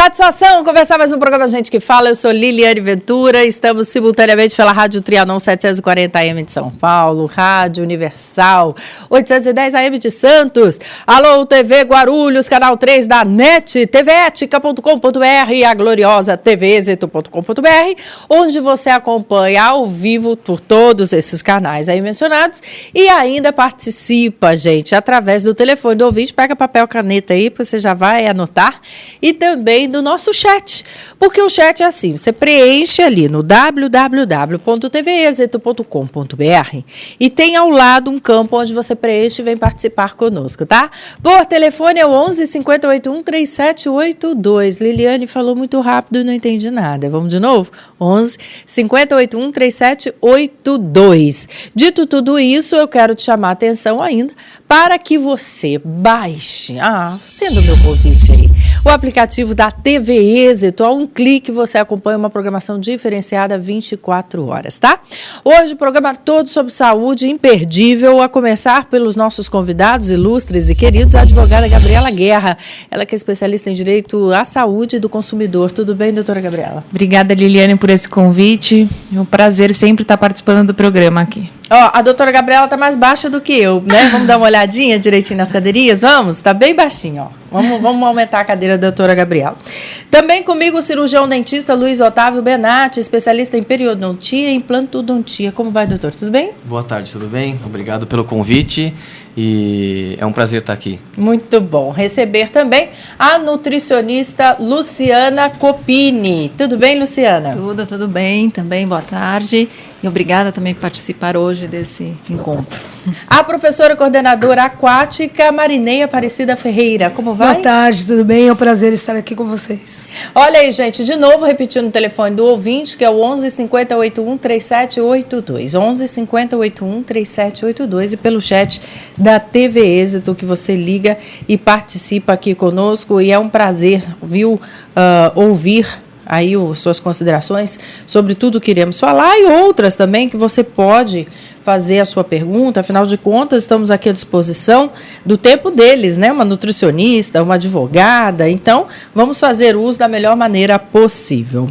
Satisfação conversar mais um programa Gente que Fala. Eu sou Liliane Ventura. Estamos simultaneamente pela Rádio Trianon 740 AM de São Paulo, Rádio Universal 810 AM de Santos, Alô TV Guarulhos, Canal 3 da NET, tvetica.com.br e a gloriosa tvexito.com.br, onde você acompanha ao vivo por todos esses canais aí mencionados e ainda participa, gente, através do telefone do ouvinte. Pega papel, caneta aí, porque você já vai anotar. E também do nosso chat, porque o chat é assim, você preenche ali no www.tvexito.com.br e tem ao lado um campo onde você preenche e vem participar conosco, tá? Por telefone é o 11 581 3782. Liliane falou muito rápido e não entendi nada. Vamos de novo? 11 581 3782. Dito tudo isso, eu quero te chamar a atenção ainda para que você baixe, tendo o meu convite aí, o aplicativo da TV Êxito. A um clique você acompanha uma programação diferenciada 24 horas, tá? Hoje o programa todo sobre saúde, imperdível, a começar pelos nossos convidados ilustres e queridos, a advogada Gabriela Guerra. Ela que é especialista em direito à saúde do consumidor. Tudo bem, doutora Gabriela? Obrigada, Liliane, por esse convite. É um prazer sempre estar participando do programa aqui. A doutora Gabriela está mais baixa do que eu, né? Vamos dar uma olhadinha direitinho nas cadeirinhas? Vamos? Está bem baixinho, ó. Vamos aumentar a cadeira da doutora Gabriela. Também comigo o cirurgião dentista Luiz Otávio Benatti, especialista em periodontia e implantodontia. Como vai, doutor? Tudo bem? Boa tarde, tudo bem? Obrigado pelo convite e é um prazer estar aqui. Muito bom. Receber também a nutricionista Luciana Copini. Tudo bem, Luciana? Tudo bem, também boa tarde. E obrigada também por participar hoje desse encontro. A professora coordenadora aquática Marineia Aparecida Ferreira. Como vai? Boa tarde, tudo bem? É um prazer estar aqui com vocês. Olha aí, gente, de novo repetindo o telefone do ouvinte, que é o 11 50 81 3782. 11 50 81 3782 e pelo chat da TV Êxito que você liga e participa aqui conosco. E é um prazer, ouvir aí suas considerações sobre tudo que iremos falar e outras também que você pode fazer a sua pergunta. Afinal de contas, estamos aqui à disposição do tempo deles, né? Uma nutricionista, uma advogada. Então, vamos fazer uso da melhor maneira possível.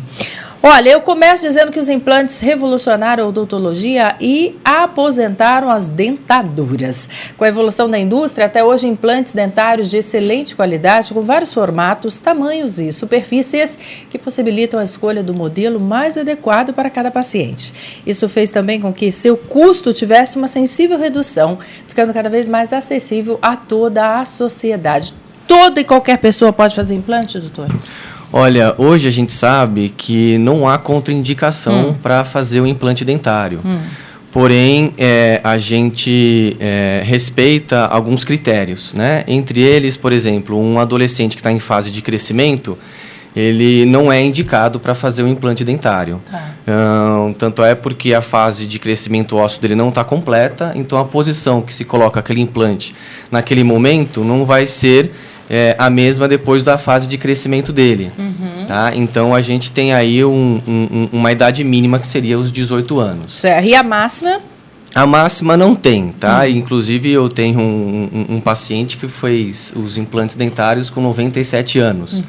Olha, eu começo dizendo que os implantes revolucionaram a odontologia e aposentaram as dentaduras. Com a evolução da indústria, até hoje implantes dentários de excelente qualidade, com vários formatos, tamanhos e superfícies que possibilitam a escolha do modelo mais adequado para cada paciente. Isso fez também com que seu custo tivesse uma sensível redução, ficando cada vez mais acessível a toda a sociedade. Toda e qualquer pessoa pode fazer implante, doutor? Olha, hoje a gente sabe que não há contraindicação para fazer o implante dentário. Porém, a gente respeita alguns critérios, né? Entre eles, por exemplo, um adolescente que está em fase de crescimento, ele não é indicado para fazer o implante dentário. Tanto é porque a fase de crescimento ósseo dele não está completa, então a posição que se coloca aquele implante naquele momento não vai ser a mesma depois da fase de crescimento dele. Tá? Então, a gente tem aí uma idade mínima que seria os 18 anos. Certo. E a máxima? A máxima não tem, tá? Inclusive, eu tenho um paciente que fez os implantes dentários com 97 anos.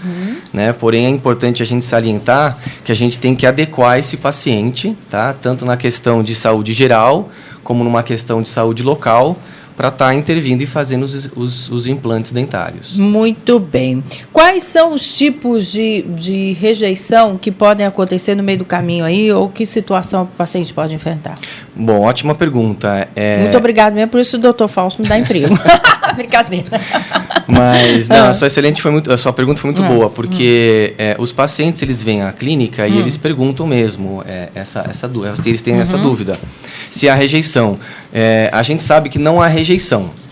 Né? Porém, é importante a gente salientar que a gente tem que adequar esse paciente, tá? Tanto na questão de saúde geral, como numa questão de saúde local, para estar intervindo e fazendo os implantes dentários. Muito bem. Quais são os tipos de rejeição que podem acontecer no meio do caminho aí, ou que situação o paciente pode enfrentar? Bom, ótima pergunta. Muito obrigado mesmo, por isso o doutor Fausto me dá emprego. Brincadeira. Mas, não, a sua pergunta foi muito boa, porque os pacientes, eles vêm à clínica e eles perguntam mesmo, eles têm essa dúvida. Se há rejeição. A gente sabe que não há rejeição.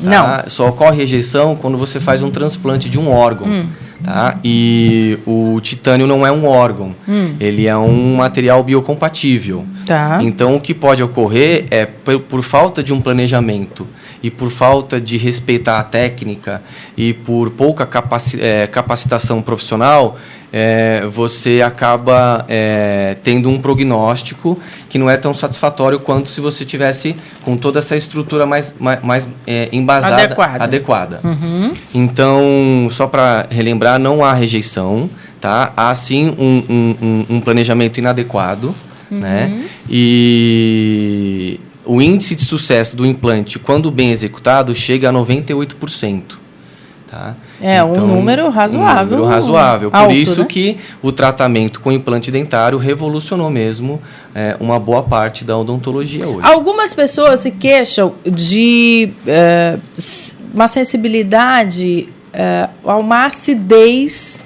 Tá? Só ocorre rejeição quando você faz um transplante de um órgão. Tá? E o titânio não é um órgão, ele é um material biocompatível. Tá. Então, o que pode ocorrer é, por falta de um planejamento e por falta de respeitar a técnica e por pouca capacitação profissional, você acaba tendo um prognóstico que não é tão satisfatório quanto se você tivesse com toda essa estrutura mais embasada, adequada. Então, só para relembrar, não há rejeição, tá? Há, sim, um planejamento inadequado, né? E o índice de sucesso do implante, quando bem executado, chega a 98%. Tá? Um número razoável. Um número razoável. Por alto, isso, né? que o tratamento com implante dentário revolucionou mesmo uma boa parte da odontologia hoje. Algumas pessoas se queixam de uma sensibilidade a uma acidez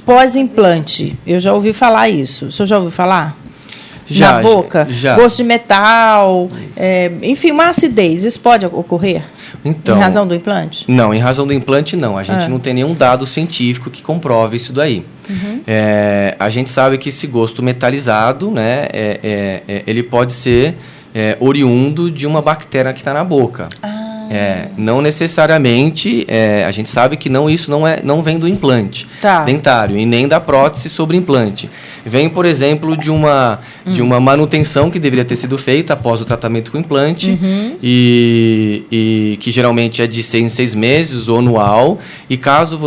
pós-implante. Eu já ouvi falar isso. O senhor já ouviu falar? Na boca? Já. Gosto de metal, enfim, uma acidez. Isso pode ocorrer? Então, em razão do implante? Não, em razão do implante não. A gente não tem nenhum dado científico que comprove isso daí. A gente sabe que esse gosto metalizado, né, ele pode ser oriundo de uma bactéria que está na boca. Não necessariamente, a gente sabe que isso não vem do implante dentário e nem da prótese sobre implante. Vem, por exemplo, de uma manutenção que deveria ter sido feita após o tratamento com implante e que geralmente é de 6 em 6 meses ou anual. E caso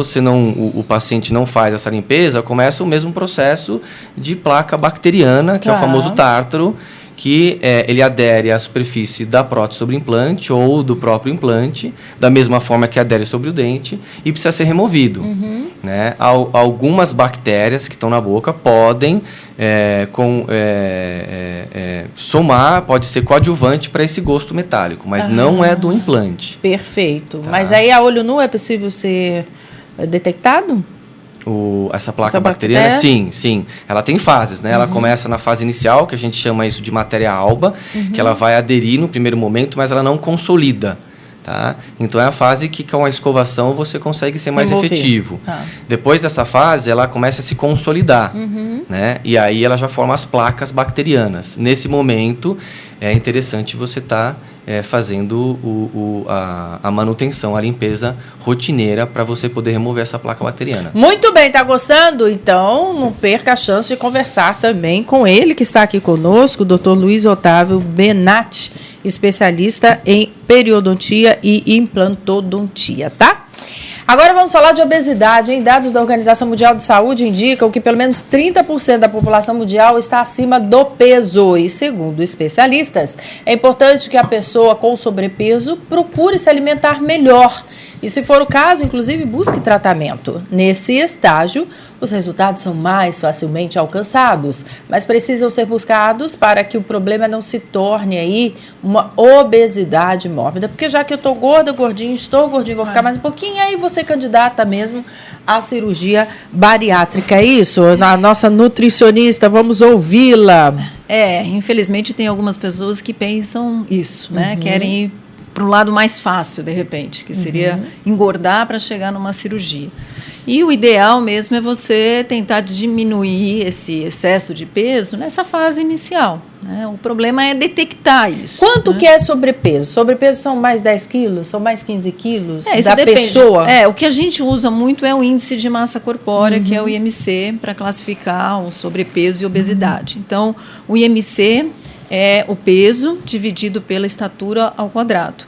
o paciente não faz essa limpeza, começa o mesmo processo de placa bacteriana, que é o famoso tártaro, que ele adere à superfície da prótese sobre implante ou do próprio implante, da mesma forma que adere sobre o dente, e precisa ser removido. Né? Algumas bactérias que estão na boca podem somar, pode ser coadjuvante para esse gosto metálico, mas não é do implante. Perfeito. Tá. Mas aí a olho nu é possível ser detectado? Essa placa bacteriana, sim. Ela tem fases, né? Ela começa na fase inicial, que a gente chama isso de matéria alba, que ela vai aderir no primeiro momento, mas ela não consolida. Tá? Então, é a fase que com a escovação você consegue ser mais efetivo. Tá. Depois dessa fase, ela começa a se consolidar. Né? E aí ela já forma as placas bacterianas. Nesse momento, é interessante você estar fazendo a manutenção, a limpeza rotineira para você poder remover essa placa bacteriana. Muito bem, tá gostando? Então, não perca a chance de conversar também com ele, que está aqui conosco, o Dr. Luiz Otávio Benatti, especialista em periodontia e implantodontia, tá? Agora vamos falar de obesidade, hein? Dados da Organização Mundial de Saúde indicam que pelo menos 30% da população mundial está acima do peso. E, segundo especialistas, é importante que a pessoa com sobrepeso procure se alimentar melhor. E, se for o caso, inclusive, busque tratamento. Nesse estágio, os resultados são mais facilmente alcançados, mas precisam ser buscados para que o problema não se torne aí uma obesidade mórbida. Porque já que eu estou gorda, estou gordinho, vou ficar mais um pouquinho, aí você candidata mesmo à cirurgia bariátrica. É isso? A nossa nutricionista, vamos ouvi-la. Infelizmente tem algumas pessoas que pensam isso, né? Querem ir para o lado mais fácil, de repente, que seria engordar para chegar numa cirurgia. E o ideal mesmo é você tentar diminuir esse excesso de peso nessa fase inicial. Né? O problema é detectar isso. Quanto que é sobrepeso? Sobrepeso são mais 10 quilos? São mais 15 quilos isso da depende. Pessoa? O que a gente usa muito é o índice de massa corpórea, que é o IMC, para classificar o sobrepeso e obesidade. Então, o IMC é o peso dividido pela estatura ao quadrado.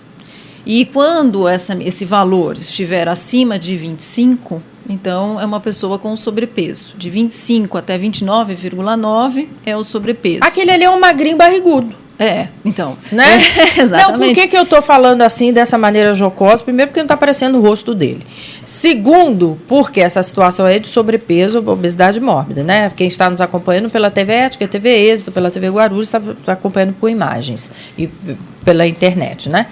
E quando esse valor estiver acima de 25, então é uma pessoa com sobrepeso. De 25 até 29,9 é o sobrepeso. Aquele ali é um magrinho barrigudo. Então. Né? Exatamente. Não, por que eu estou falando assim, dessa maneira jocosa? Primeiro, porque não está aparecendo o rosto dele. Segundo, porque essa situação é de sobrepeso, obesidade mórbida, né? Quem está nos acompanhando pela TV Ética, TV Êxito, pela TV Guarulhos, está acompanhando por imagens e pela internet, né?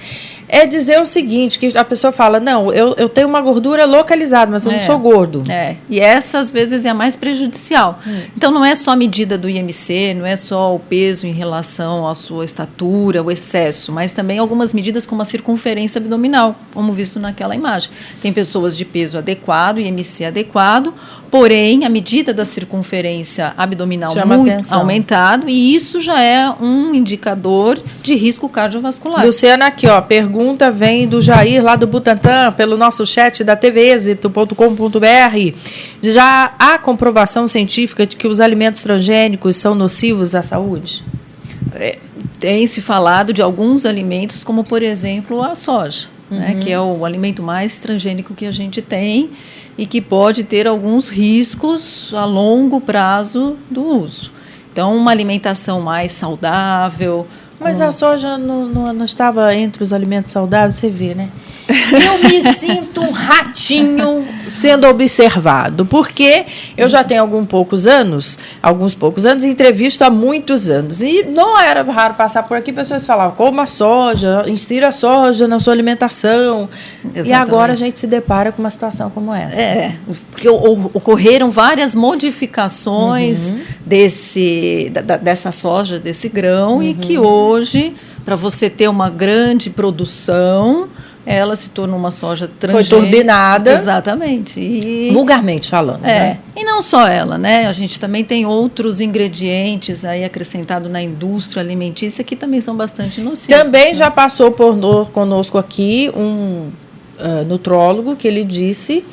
É dizer o seguinte, que a pessoa fala, não, eu tenho uma gordura localizada, mas eu não sou gordo. E essa, às vezes, é a mais prejudicial. Então, não é só a medida do IMC, não é só o peso em relação à sua estatura, o excesso, mas também algumas medidas como a circunferência abdominal, como visto naquela imagem. Tem pessoas de peso adequado, IMC adequado, porém, a medida da circunferência abdominal muito aumentado, e isso já é um indicador de risco cardiovascular. Luciana, aqui, ó, pergunta vem do Jair, lá do Butantã, pelo nosso chat da tvexito.com.br. Já há comprovação científica de que os alimentos transgênicos são nocivos à saúde? Tem se falado de alguns alimentos, como, por exemplo, a soja, né, que é o alimento mais transgênico que a gente tem. e que pode ter alguns riscos a longo prazo do uso. Então, uma alimentação mais saudável. Mas a soja não estava entre os alimentos saudáveis, você vê, né? Eu me sinto um ratinho sendo observado, porque eu já tenho alguns poucos anos, e entrevisto há muitos anos. E não era raro passar por aqui, pessoas falavam, coma soja, insira soja na sua alimentação. Exatamente. E agora a gente se depara com uma situação como essa. Porque ocorreram várias modificações dessa soja, desse grão, e que hoje, para você ter uma grande produção, ela se tornou uma soja transgênica. Foi turbinada. Exatamente. E, vulgarmente falando. Né? E não só ela, né? A gente também tem outros ingredientes aí acrescentados na indústria alimentícia que também são bastante nocivos. Também já passou conosco aqui um nutrólogo que ele disse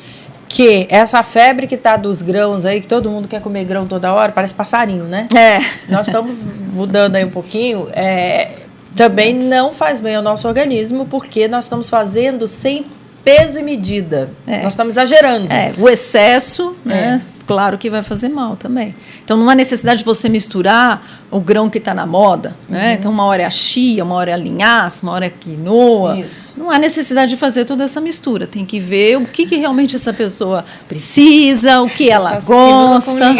que essa febre que está dos grãos aí, que todo mundo quer comer grão toda hora, parece passarinho, né? Nós estamos mudando aí um pouquinho. Também não faz bem ao nosso organismo, porque nós estamos fazendo sem peso e medida. Nós estamos exagerando. O excesso, né? Claro que vai fazer mal também. Então, não há necessidade de você misturar o grão que está na moda, né? Então, uma hora é a chia, uma hora é a linhaça, uma hora é a quinoa. Isso. Não há necessidade de fazer toda essa mistura. Tem que ver o que realmente essa pessoa precisa, o que ela gosta.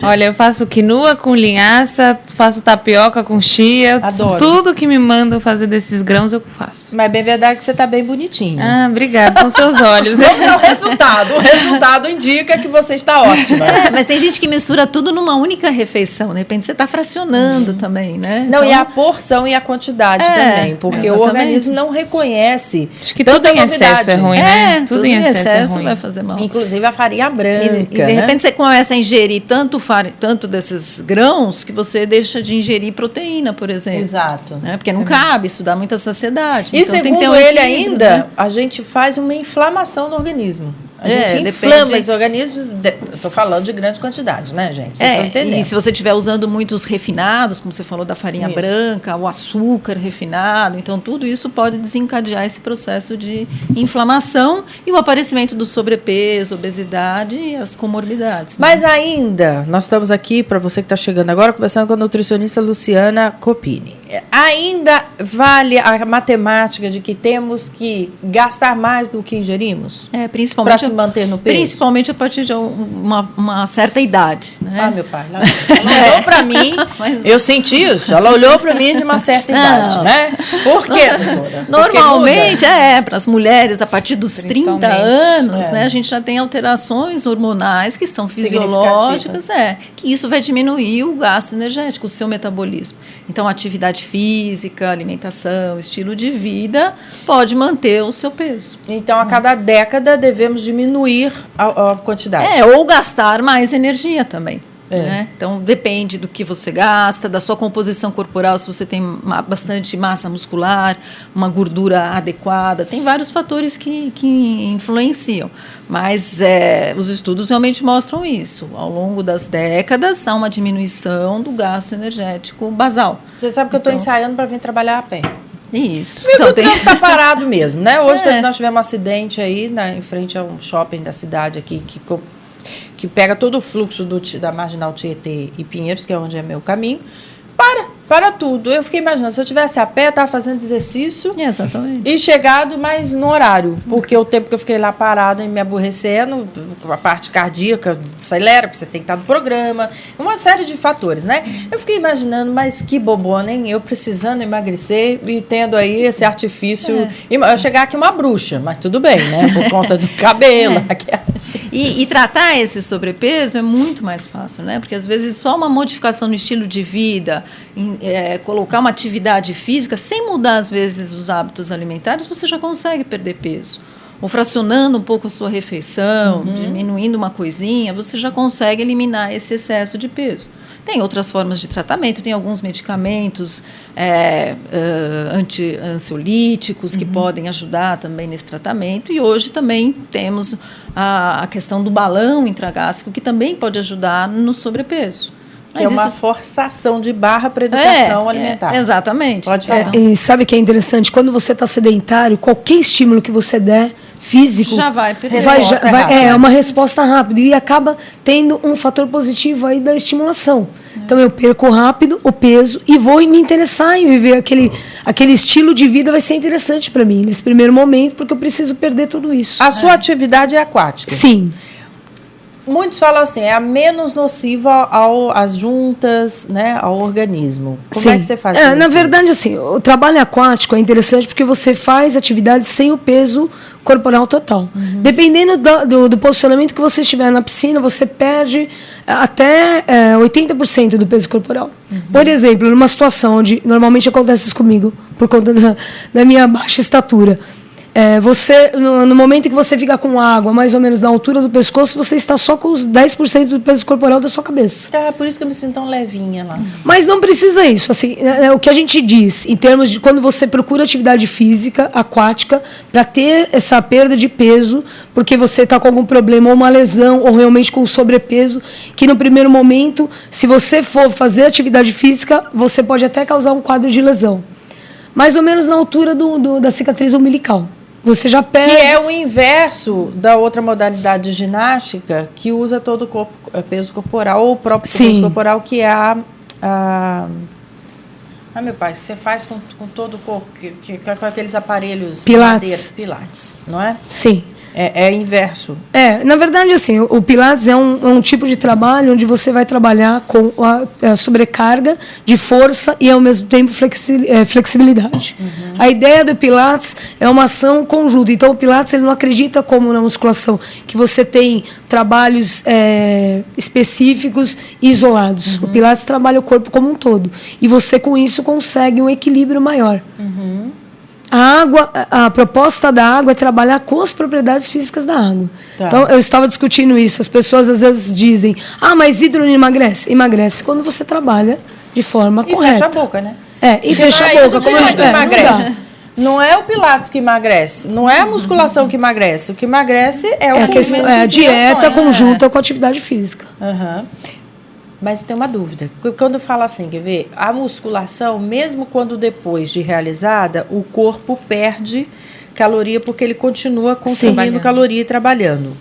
Olha, eu faço quinoa com linhaça, faço tapioca com chia. Adoro. Tudo que me mandam fazer desses grãos eu faço. Mas bem verdade que você está bem bonitinho. Obrigada, são seus olhos. Vamos ver o resultado. O resultado indica que você está ótima. Mas tem gente que mistura tudo numa única refeição. De repente você está fracionando também, né? Não, e a porção e a quantidade também. Porque o organismo não reconhece. Acho que tudo em excesso é ruim, né? Tudo em excesso vai fazer mal. Inclusive a farinha branca. E de repente você começa a ingerir tanto desses grãos que você deixa de ingerir proteína, por exemplo. Exato. Né? Porque não cabe, isso dá muita saciedade. E então, segundo ele ainda, a gente faz uma inflamação no organismo. A gente inflama os organismos, estou falando de grande quantidade, né, gente? Vocês estão entendendo. E se você estiver usando muitos refinados, como você falou da farinha branca, o açúcar refinado, então tudo isso pode desencadear esse processo de inflamação e o aparecimento do sobrepeso, obesidade e as comorbidades. Né? Mas ainda, nós estamos aqui, para você que está chegando agora, conversando com a nutricionista Luciana Copini. Ainda vale a matemática de que temos que gastar mais do que ingerimos? Principalmente para se manter no peso? Principalmente a partir de uma certa idade. Né? Meu pai, ela olhou para mim, eu senti isso, ela olhou para mim de uma certa idade, né? Por quê, doutora? Normalmente, para as mulheres, a partir dos 30 anos, né, a gente já tem alterações hormonais que são fisiológicas, que isso vai diminuir o gasto energético, o seu metabolismo. Então, atividade física, alimentação, estilo de vida, pode manter o seu peso. Então, a cada década devemos diminuir a quantidade. Ou gastar mais energia também. Né? Então, depende do que você gasta, da sua composição corporal, se você tem bastante massa muscular, uma gordura adequada. Tem vários fatores que influenciam. Mas os estudos realmente mostram isso. Ao longo das décadas, há uma diminuição do gasto energético basal. Você sabe que eu estou ensaiando para vir trabalhar a pé. Isso. Então, o trânsito está parado mesmo, né? Hoje nós tivemos um acidente aí, em frente a um shopping da cidade aqui, que pega todo o fluxo da Marginal Tietê e Pinheiros, que é onde é meu caminho, para tudo. Eu fiquei imaginando, se eu estivesse a pé, eu estava fazendo exercício. Exatamente. E chegado, mas no horário. Porque o tempo que eu fiquei lá parada e me aborrecendo, a parte cardíaca acelera, porque você tem que estar no programa, uma série de fatores, né? Eu fiquei imaginando, mas que bobona, hein? Eu precisando emagrecer e tendo aí esse artifício. Eu chegar aqui uma bruxa, mas tudo bem, né? Por conta do cabelo. E tratar esse sobrepeso é muito mais fácil, né? Porque às vezes só uma modificação no estilo de vida, colocar uma atividade física, sem mudar às vezes os hábitos alimentares, você já consegue perder peso. Ou fracionando um pouco a sua refeição, diminuindo uma coisinha, você já consegue eliminar esse excesso de peso. Tem outras formas de tratamento, tem alguns medicamentos ansiolíticos que podem ajudar também nesse tratamento. E hoje também temos a questão do balão intragástrico, que também pode ajudar no sobrepeso. Que é uma forçação de barra para educação alimentar. Exatamente. Pode falar. E sabe o que é interessante? Quando você está sedentário, qualquer estímulo que você der, físico, Já vai perder. é uma resposta rápida e acaba tendo um fator positivo aí da estimulação. Então eu perco rápido o peso e vou me interessar em viver aquele estilo de vida, vai ser interessante para mim nesse primeiro momento, porque eu preciso perder tudo isso. A sua atividade é aquática? Sim. Muitos falam assim, é a menos nociva às juntas, né, ao organismo. Como é que você faz isso? Na verdade, assim, o trabalho aquático é interessante porque você faz atividades sem o peso corporal total. Dependendo do posicionamento que você estiver na piscina, você perde até 80% do peso corporal. Por exemplo, numa situação onde normalmente acontece isso comigo, por conta da minha baixa estatura, você, no momento que você fica com água mais ou menos na altura do pescoço, você está só com os 10% do peso corporal da sua cabeça. Por isso que eu me sinto tão levinha lá. Mas não precisa isso. Assim, o que a gente diz, em termos de quando você procura atividade física, aquática, para ter essa perda de peso, porque você está com algum problema, ou uma lesão, ou realmente com sobrepeso, que no primeiro momento, se você for fazer atividade física, você pode até causar um quadro de lesão. Mais ou menos na altura da cicatriz umbilical. Você já perde... Que é o inverso da outra modalidade de ginástica, que usa todo o peso corporal, ou o próprio peso corporal, que é meu pai, que você faz com todo o corpo, com aqueles aparelhos... Pilates, não é? Sim. É inverso. Na verdade, assim, o Pilates é um tipo de trabalho onde você vai trabalhar com a sobrecarga de força e, ao mesmo tempo, flexibilidade. A ideia do Pilates é uma ação conjunta. Então, o Pilates ele não acredita, como na musculação, que você tem trabalhos específicos e isolados. O Pilates trabalha o corpo como um todo. E você, com isso, consegue um equilíbrio maior. A proposta da água é trabalhar com as propriedades físicas da água. Então, eu estava discutindo isso. As pessoas, às vezes, dizem, mas hidro não emagrece. Emagrece quando você trabalha de forma correta. E fecha a boca, né? E fecha a boca. Como emagrece. Não é o Pilates que emagrece, não é a musculação que emagrece. O que emagrece é a dieta conjunta com a atividade física. Mas tem uma dúvida. Quando fala assim, quer ver? A musculação, mesmo quando depois de realizada, o corpo perde caloria porque ele continua consumindo caloria e trabalhando.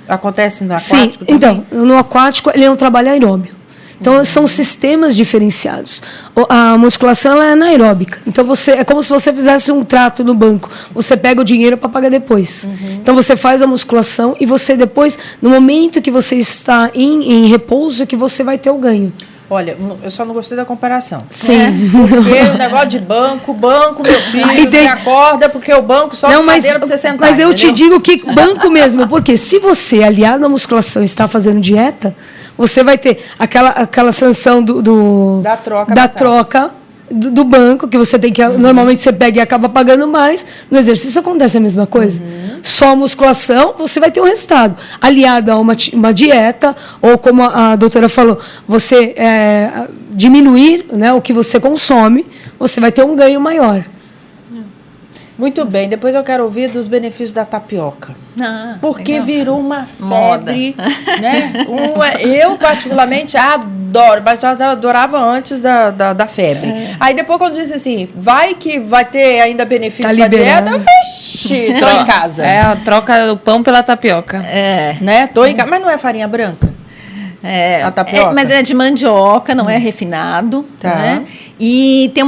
Acontece no aquático também? Então, no aquático ele é um trabalho aeróbio. Então, são sistemas diferenciados. A musculação é anaeróbica. Então, é como se você fizesse um trato no banco. Você pega o dinheiro para pagar depois. Então, você faz a musculação e você depois, no momento que você está em repouso, que você vai ter o ganho. Olha, eu só não gostei da comparação. Sim. Porque o negócio de banco, meu filho, você acorda porque o banco só tem cadeira para você sentar. Mas eu te digo que banco mesmo, porque se você, aliado à musculação, está fazendo dieta, você vai ter aquela sanção da troca do banco, que você tem que... Normalmente você pega e acaba pagando mais. No exercício acontece a mesma coisa. Só musculação, você vai ter um resultado. Aliado a uma dieta, ou como a doutora falou, você diminuir, né, o que você consome, você vai ter um ganho maior. Muito bem, depois eu quero ouvir dos benefícios da tapioca. Porque virou uma febre, né? Eu, particularmente, adoro, mas já adorava antes da febre. Aí depois, quando disse assim, vai ter ainda benefício para a dieta, eu fechei, tô em casa. A troca do pão pela tapioca. Né? Tô em casa, mas não é farinha branca? A tapioca? Mas é de mandioca, não é refinado. Né? E tem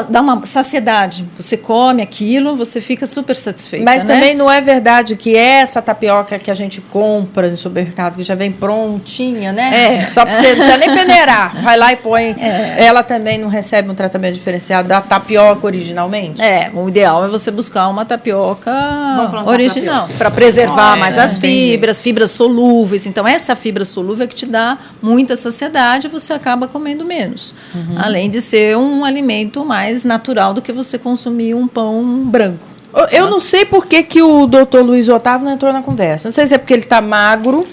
dá uma saciedade. Você come aquilo, você fica super satisfeito. Mas também não é verdade que essa tapioca que a gente compra no supermercado, que já vem prontinha, né? Só para você não precisa nem peneirar. Vai lá e põe. Ela também não recebe um tratamento diferenciado da tapioca originalmente? O ideal é você buscar uma tapioca original. Para preservar mais as fibras solúveis. Então, essa fibra solúvel é que te dá muita saciedade e você acaba comendo menos. Além de ser um alimento mais natural do que você consumir um pão branco. Eu não sei por que o doutor Luiz Otávio não entrou na conversa. Não sei se é porque ele está magro,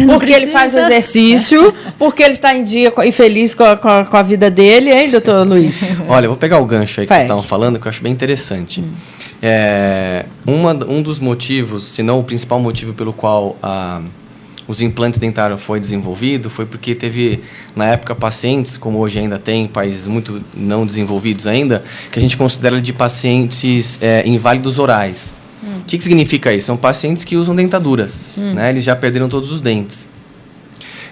porque ele faz exercício, porque ele está em dia e feliz com a vida dele, hein, doutor Luiz? Olha, eu vou pegar o gancho aí que vocês estavam falando, que eu acho bem interessante. Um dos motivos, se não o principal motivo pelo qual os implantes dentários foi desenvolvido foi porque teve, na época, pacientes, como hoje ainda tem, países muito não desenvolvidos ainda, que a gente considera de pacientes inválidos orais. O que significa isso? São pacientes que usam dentaduras, né? Eles já perderam todos os dentes.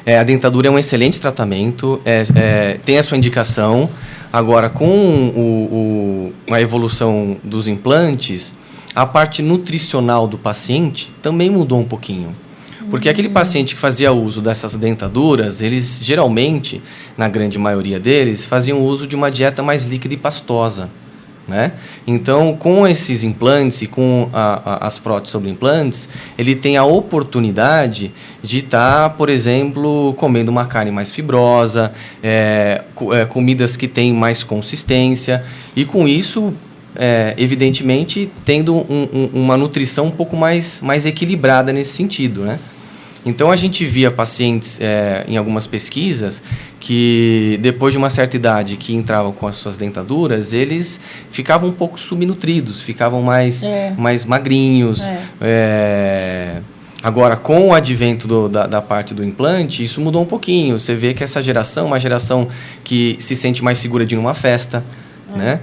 A dentadura é um excelente tratamento, tem a sua indicação. Agora, com a evolução dos implantes, a parte nutricional do paciente também mudou um pouquinho. Porque aquele paciente que fazia uso dessas dentaduras, eles geralmente, na grande maioria deles, faziam uso de uma dieta mais líquida e pastosa, né? Então, com esses implantes e com as próteses sobre implantes, ele tem a oportunidade de estar, por exemplo, comendo uma carne mais fibrosa, comidas que têm mais consistência, e com isso, evidentemente, tendo uma nutrição um pouco mais equilibrada nesse sentido, né? Então, a gente via pacientes, em algumas pesquisas, que depois de uma certa idade que entravam com as suas dentaduras, eles ficavam um pouco subnutridos, ficavam mais magrinhos. Agora, com o advento da parte do implante, isso mudou um pouquinho. Você vê que essa geração é uma geração que se sente mais segura de ir numa festa, né?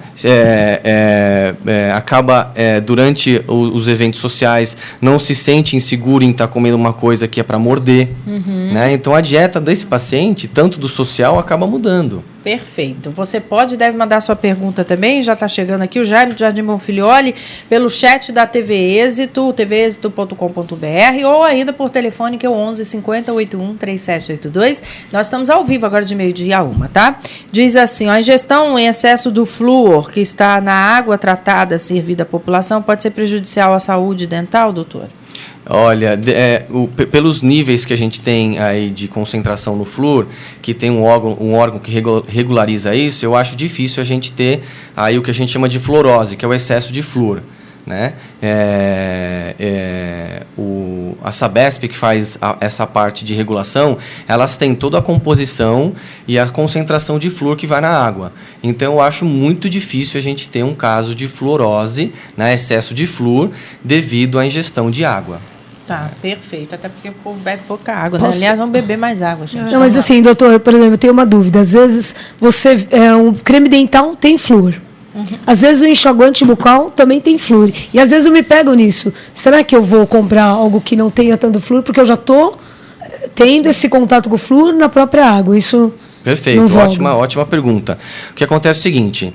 Acaba, durante os eventos sociais, não se sente inseguro em estar comendo uma coisa que é para morder. Né? Então, a dieta desse paciente, tanto do social, acaba mudando. Perfeito. Você deve mandar sua pergunta também, já está chegando aqui o Jaime do Jardim Bonfilioli, pelo chat da TV Êxito, tvexito.com.br, ou ainda por telefone, que é o 11 50 81 3782. Nós estamos ao vivo agora de 12h a 1h, tá? Diz assim, a ingestão em excesso do flúor que está na água tratada servida à população pode ser prejudicial à saúde dental, doutor? Olha, pelos níveis que a gente tem aí de concentração no flúor, que tem um órgão que regulariza isso, eu acho difícil a gente ter aí o que a gente chama de fluorose, que é o excesso de flúor, né? A Sabesp, que faz essa parte de regulação, elas têm toda a composição e a concentração de flúor que vai na água. Então, eu acho muito difícil a gente ter um caso de fluorose, né, excesso de flúor, devido à ingestão de água. Tá, perfeito. Até porque o povo bebe pouca água, né? Aliás, vamos beber mais água, gente. Não, mas assim, doutor, por exemplo, eu tenho uma dúvida. Às vezes, um creme dental tem flúor. Às vezes, o enxaguante bucal também tem flúor. E às vezes eu me pego nisso. Será que eu vou comprar algo que não tenha tanto flúor? Porque eu já estou tendo esse contato com o flúor na própria água. Isso... Perfeito, ótima pergunta. O que acontece é o seguinte,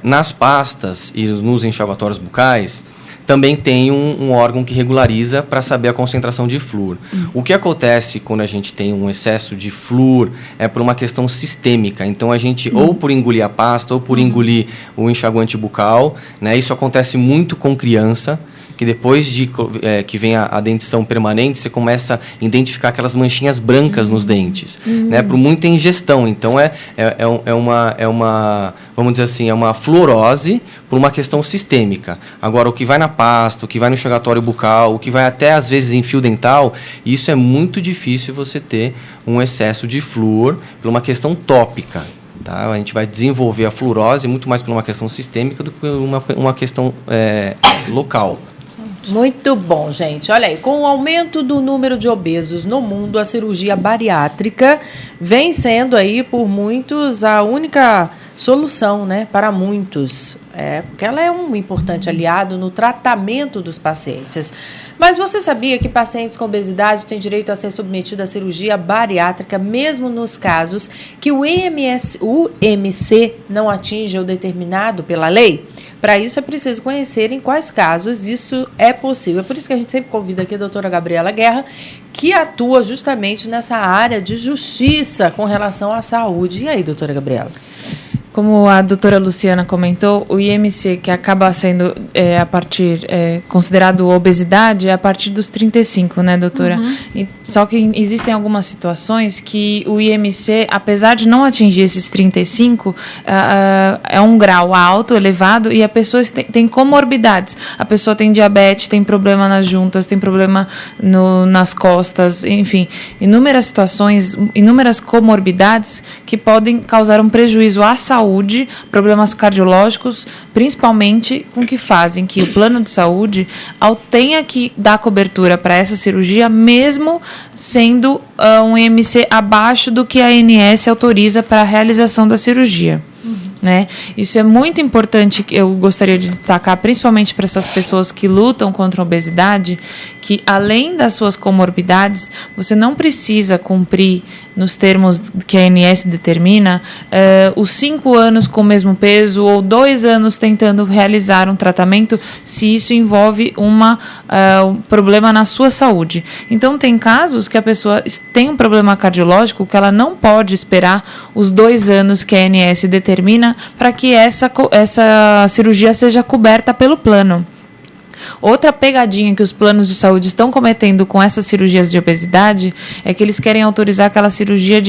nas pastas e nos enxaguatórios bucais, também tem um órgão que regulariza para saber a concentração de flúor. O que acontece quando a gente tem um excesso de flúor é por uma questão sistêmica. Então, a gente, ou por engolir a pasta, ou por engolir o enxaguante bucal, né? Isso acontece muito com criança, que depois que vem a dentição permanente, você começa a identificar aquelas manchinhas brancas nos dentes, né? Por muita ingestão. Então, vamos dizer assim, é uma fluorose por uma questão sistêmica. Agora, o que vai na pasta, o que vai no enxaguatório bucal, o que vai até, às vezes, em fio dental, isso é muito difícil você ter um excesso de flúor por uma questão tópica. Tá? A gente vai desenvolver a fluorose muito mais por uma questão sistêmica do que uma questão local. Muito bom, gente. Olha aí, com o aumento do número de obesos no mundo, a cirurgia bariátrica vem sendo aí, por muitos, a única solução, né, para muitos. Porque ela é um importante aliado no tratamento dos pacientes. Mas você sabia que pacientes com obesidade têm direito a ser submetidos à cirurgia bariátrica, mesmo nos casos que o IMC não atinja o determinado pela lei? Para isso, é preciso conhecer em quais casos isso é possível. É por isso que a gente sempre convida aqui a doutora Gabriela Guerra, que atua justamente nessa área de justiça com relação à saúde. E aí, doutora Gabriela? Como a doutora Luciana comentou, o IMC, que acaba sendo considerado obesidade, é a partir dos 35, né, doutora? Só que existem algumas situações que o IMC, apesar de não atingir esses 35, é um grau alto, elevado, e a pessoa tem comorbidades. A pessoa tem diabetes, tem problema nas juntas, tem problema nas costas, enfim, inúmeras situações, inúmeras comorbidades que podem causar um prejuízo à saúde saúde, problemas cardiológicos, principalmente com que fazem que o plano de saúde tenha que dar cobertura para essa cirurgia, mesmo sendo um IMC abaixo do que a ANS autoriza para a realização da cirurgia. Né? Isso é muito importante, eu gostaria de destacar, principalmente para essas pessoas que lutam contra a obesidade, que além das suas comorbidades, você não precisa cumprir, nos termos que a ANS determina, os 5 anos com o mesmo peso ou 2 anos tentando realizar um tratamento, se isso envolve um problema na sua saúde. Então, tem casos que a pessoa tem um problema cardiológico que ela não pode esperar os 2 anos que a ANS determina para que essa cirurgia seja coberta pelo plano. Outra pegadinha que os planos de saúde estão cometendo com essas cirurgias de obesidade é que eles querem autorizar aquela cirurgia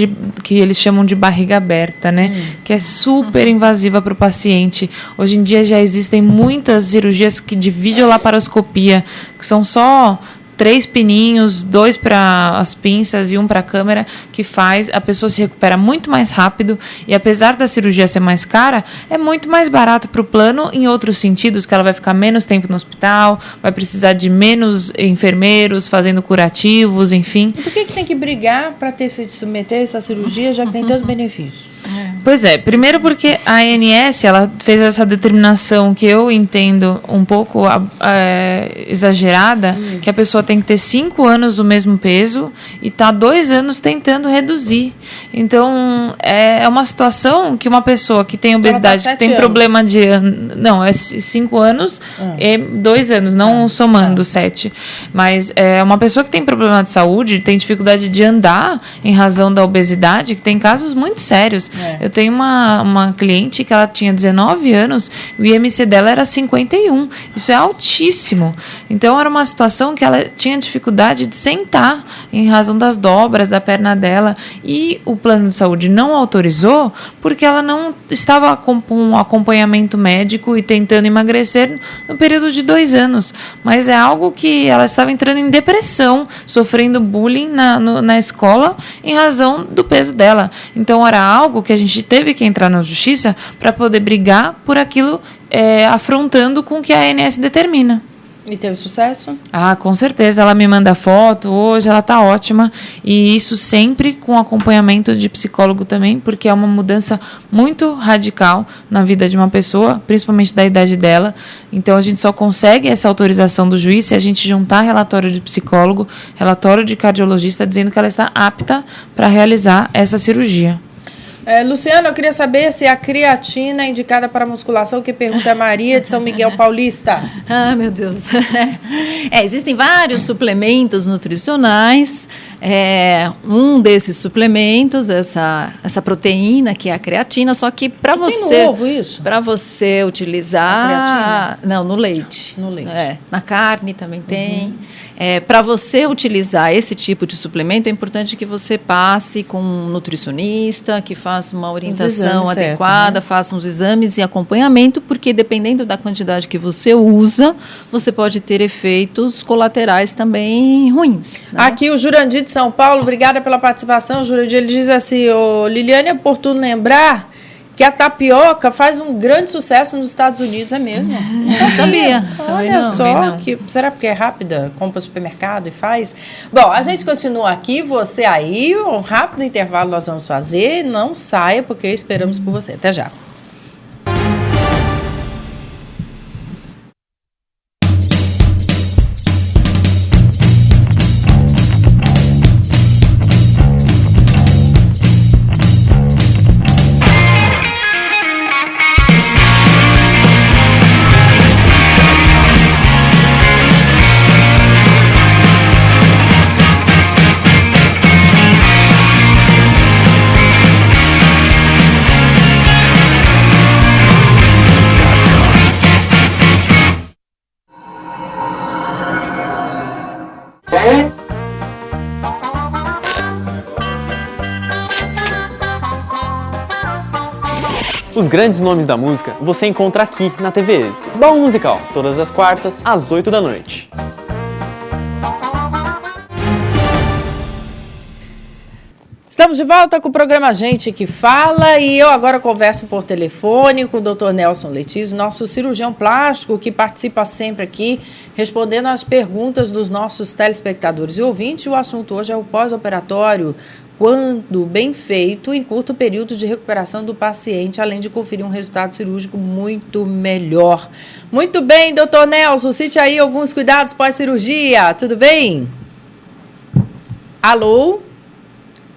que eles chamam de barriga aberta, né? Que é super invasiva para o paciente. Hoje em dia já existem muitas cirurgias de videolaparoscopia, que são só 3 pininhos, 2 para as pinças e 1 para a câmera, que faz a pessoa se recupera muito mais rápido e, apesar da cirurgia ser mais cara, é muito mais barato para o plano em outros sentidos, que ela vai ficar menos tempo no hospital, vai precisar de menos enfermeiros fazendo curativos, enfim. E por que tem que brigar para se submeter a essa cirurgia, já que tem tantos benefícios? Pois é, primeiro porque a ANS ela fez essa determinação que eu entendo um pouco exagerada, que a pessoa tem que ter 5 anos do mesmo peso e tá 2 anos tentando reduzir. Então, é uma situação que uma pessoa que tem obesidade, que tem problema de... Não, é 5 anos e 2 anos, não somando 7. Mas é uma pessoa que tem problema de saúde, tem dificuldade de andar em razão da obesidade, que tem casos muito sérios. Eu tenho uma cliente que ela tinha 19 anos, o IMC dela era 51. Isso é altíssimo. Então, era uma situação que ela tinha dificuldade de sentar em razão das dobras da perna dela. E o plano de saúde não autorizou porque ela não estava com um acompanhamento médico e tentando emagrecer no período de 2 anos. Mas é algo que ela estava entrando em depressão, sofrendo bullying na escola em razão do peso dela. Então, era algo que a gente teve que entrar na justiça para poder brigar por aquilo, afrontando com o que a ANS determina. E teve sucesso? Ah, com certeza. Ela me manda foto, hoje ela está ótima. E isso sempre com acompanhamento de psicólogo também, porque é uma mudança muito radical na vida de uma pessoa, principalmente da idade dela. Então, a gente só consegue essa autorização do juiz se a gente juntar relatório de psicólogo, relatório de cardiologista, dizendo que ela está apta para realizar essa cirurgia. Luciana, eu queria saber se a creatina é indicada para musculação, que pergunta a Maria de São Miguel Paulista. Ah, meu Deus. Existem vários suplementos nutricionais. Um desses suplementos, essa proteína, que é a creatina, só que para você... Tem no ovo isso? Para você utilizar... Não, no leite. No leite. Na carne também tem. Para você utilizar esse tipo de suplemento, é importante que você passe com um nutricionista, que faça uma orientação adequada, faça uns exames e acompanhamento, porque dependendo da quantidade que você usa, você pode ter efeitos colaterais também ruins. Né? Aqui o Jurandir de São Paulo, obrigada pela participação, Jurandir. Ele diz assim: Liliane, é oportuno lembrar que a tapioca faz um grande sucesso nos Estados Unidos, é mesmo? Não sabia. Olha só, será porque é rápida? Compra no supermercado e faz? Bom, a gente continua aqui, você aí, um rápido intervalo nós vamos fazer, não saia, porque esperamos por você. Até já. Os grandes nomes da música você encontra aqui na TV Êxito. Baú Musical, todas as quartas, às 8 da noite. Estamos de volta com o programa Gente que Fala e eu agora converso por telefone com o Dr. Nelson Letizio, nosso cirurgião plástico que participa sempre aqui, respondendo às perguntas dos nossos telespectadores e ouvintes. O assunto hoje é o pós-operatório, quando bem feito, encurta o período de recuperação do paciente, além de conferir um resultado cirúrgico muito melhor. Muito bem, Dr. Nelson, cite aí alguns cuidados pós-cirurgia, tudo bem? Alô?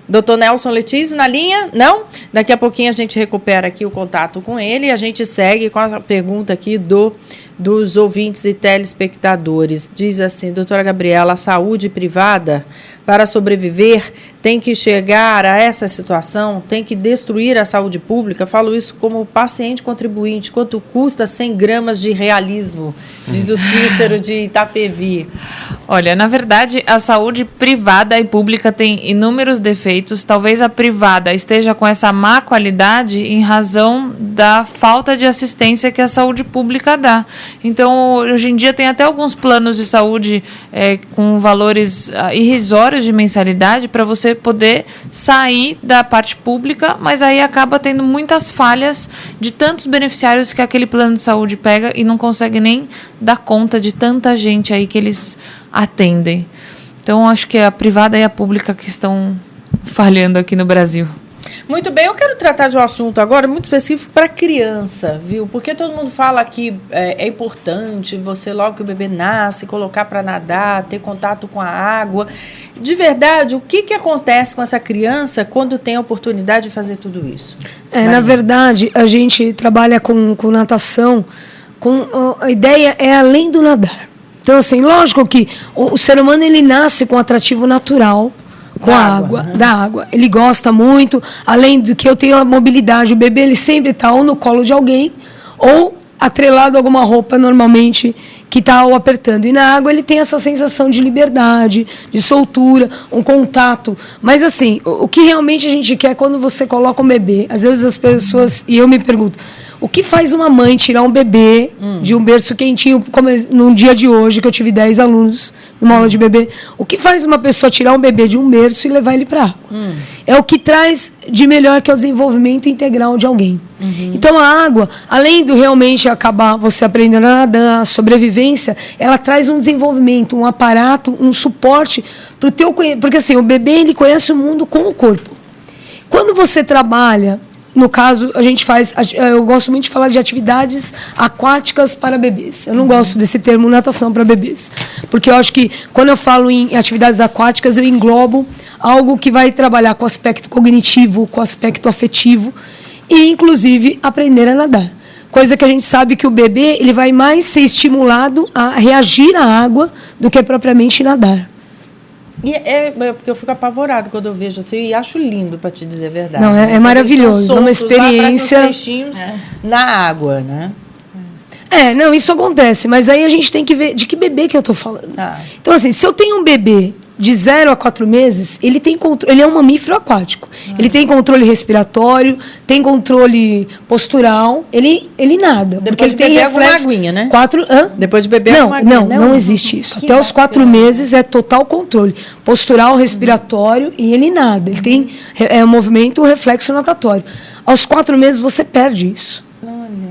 Dr. Nelson Letizio na linha? Não? Daqui a pouquinho a gente recupera aqui o contato com ele e a gente segue com a pergunta aqui dos ouvintes e telespectadores. Diz assim, doutora Gabriela, a saúde privada, para sobreviver, tem que chegar a essa situação, tem que destruir a saúde pública? Falo isso como paciente contribuinte. Quanto custa 100 gramas de realismo? Diz o Cícero de Itapevi. Olha, na verdade, a saúde privada e pública tem inúmeros defeitos. Talvez a privada esteja com essa má qualidade em razão da falta de assistência que a saúde pública dá. Então, hoje em dia, tem até alguns planos de saúde com valores irrisórios de mensalidade para você poder sair da parte pública, mas aí acaba tendo muitas falhas de tantos beneficiários que aquele plano de saúde pega e não consegue nem dar conta de tanta gente aí que eles atendem. Então, acho que é a privada e a pública que estão falhando aqui no Brasil. Muito bem, eu quero tratar de um assunto agora muito específico para criança, viu? Porque todo mundo fala que é importante você, logo que o bebê nasce, colocar para nadar, ter contato com a água. De verdade, o que acontece com essa criança quando tem a oportunidade de fazer tudo isso? Na verdade, a gente trabalha com natação, a ideia é além do nadar. Então, assim, lógico que o ser humano ele nasce com atrativo natural com a água, né? Da água. Ele gosta muito, além do que eu tenho a mobilidade, o bebê ele sempre está ou no colo de alguém ou atrelado a alguma roupa normalmente que está o apertando. E na água ele tem essa sensação de liberdade, de soltura, um contato. Mas assim, o que realmente a gente quer quando você coloca um bebê, às vezes as pessoas, e eu me pergunto, o que faz uma mãe tirar um bebê de um berço quentinho, como num dia de hoje, que eu tive 10 alunos numa aula de bebê, o que faz uma pessoa tirar um bebê de um berço e levar ele para a água? É o que traz de melhor, que é o desenvolvimento integral de alguém. Então, a água, além do realmente acabar você aprendendo a nadar, a sobrevivência, ela traz um desenvolvimento, um aparato, um suporte para o teu conhecimento. Porque assim, o bebê ele conhece o mundo com o corpo. Quando você trabalha, no caso, a gente faz, eu gosto muito de falar de atividades aquáticas para bebês. Eu não gosto desse termo natação para bebês. Porque eu acho que, quando eu falo em atividades aquáticas, eu englobo algo que vai trabalhar com o aspecto cognitivo, com o aspecto afetivo e, inclusive, aprender a nadar. Coisa que a gente sabe que o bebê ele vai mais ser estimulado a reagir à água do que propriamente nadar. E porque eu fico apavorado quando eu vejo assim, e acho lindo, para te dizer a verdade. Não, é maravilhoso, é uma experiência. Peixinhos na água, né? Não, isso acontece, mas aí a gente tem que ver de que bebê que eu estou falando. Então, assim, se eu tenho um bebê de 0 a 4 meses, ele é um mamífero aquático. Ele tem controle respiratório, tem controle postural, ele nada. Depois porque ele tem reflexo. Alguma aguinha, né? Depois de beber alguma aguinha. Não existe isso. Até os 4 meses é total controle. Postural, respiratório e ele nada. Ele tem um movimento, reflexo natatório. Aos 4 meses você perde isso.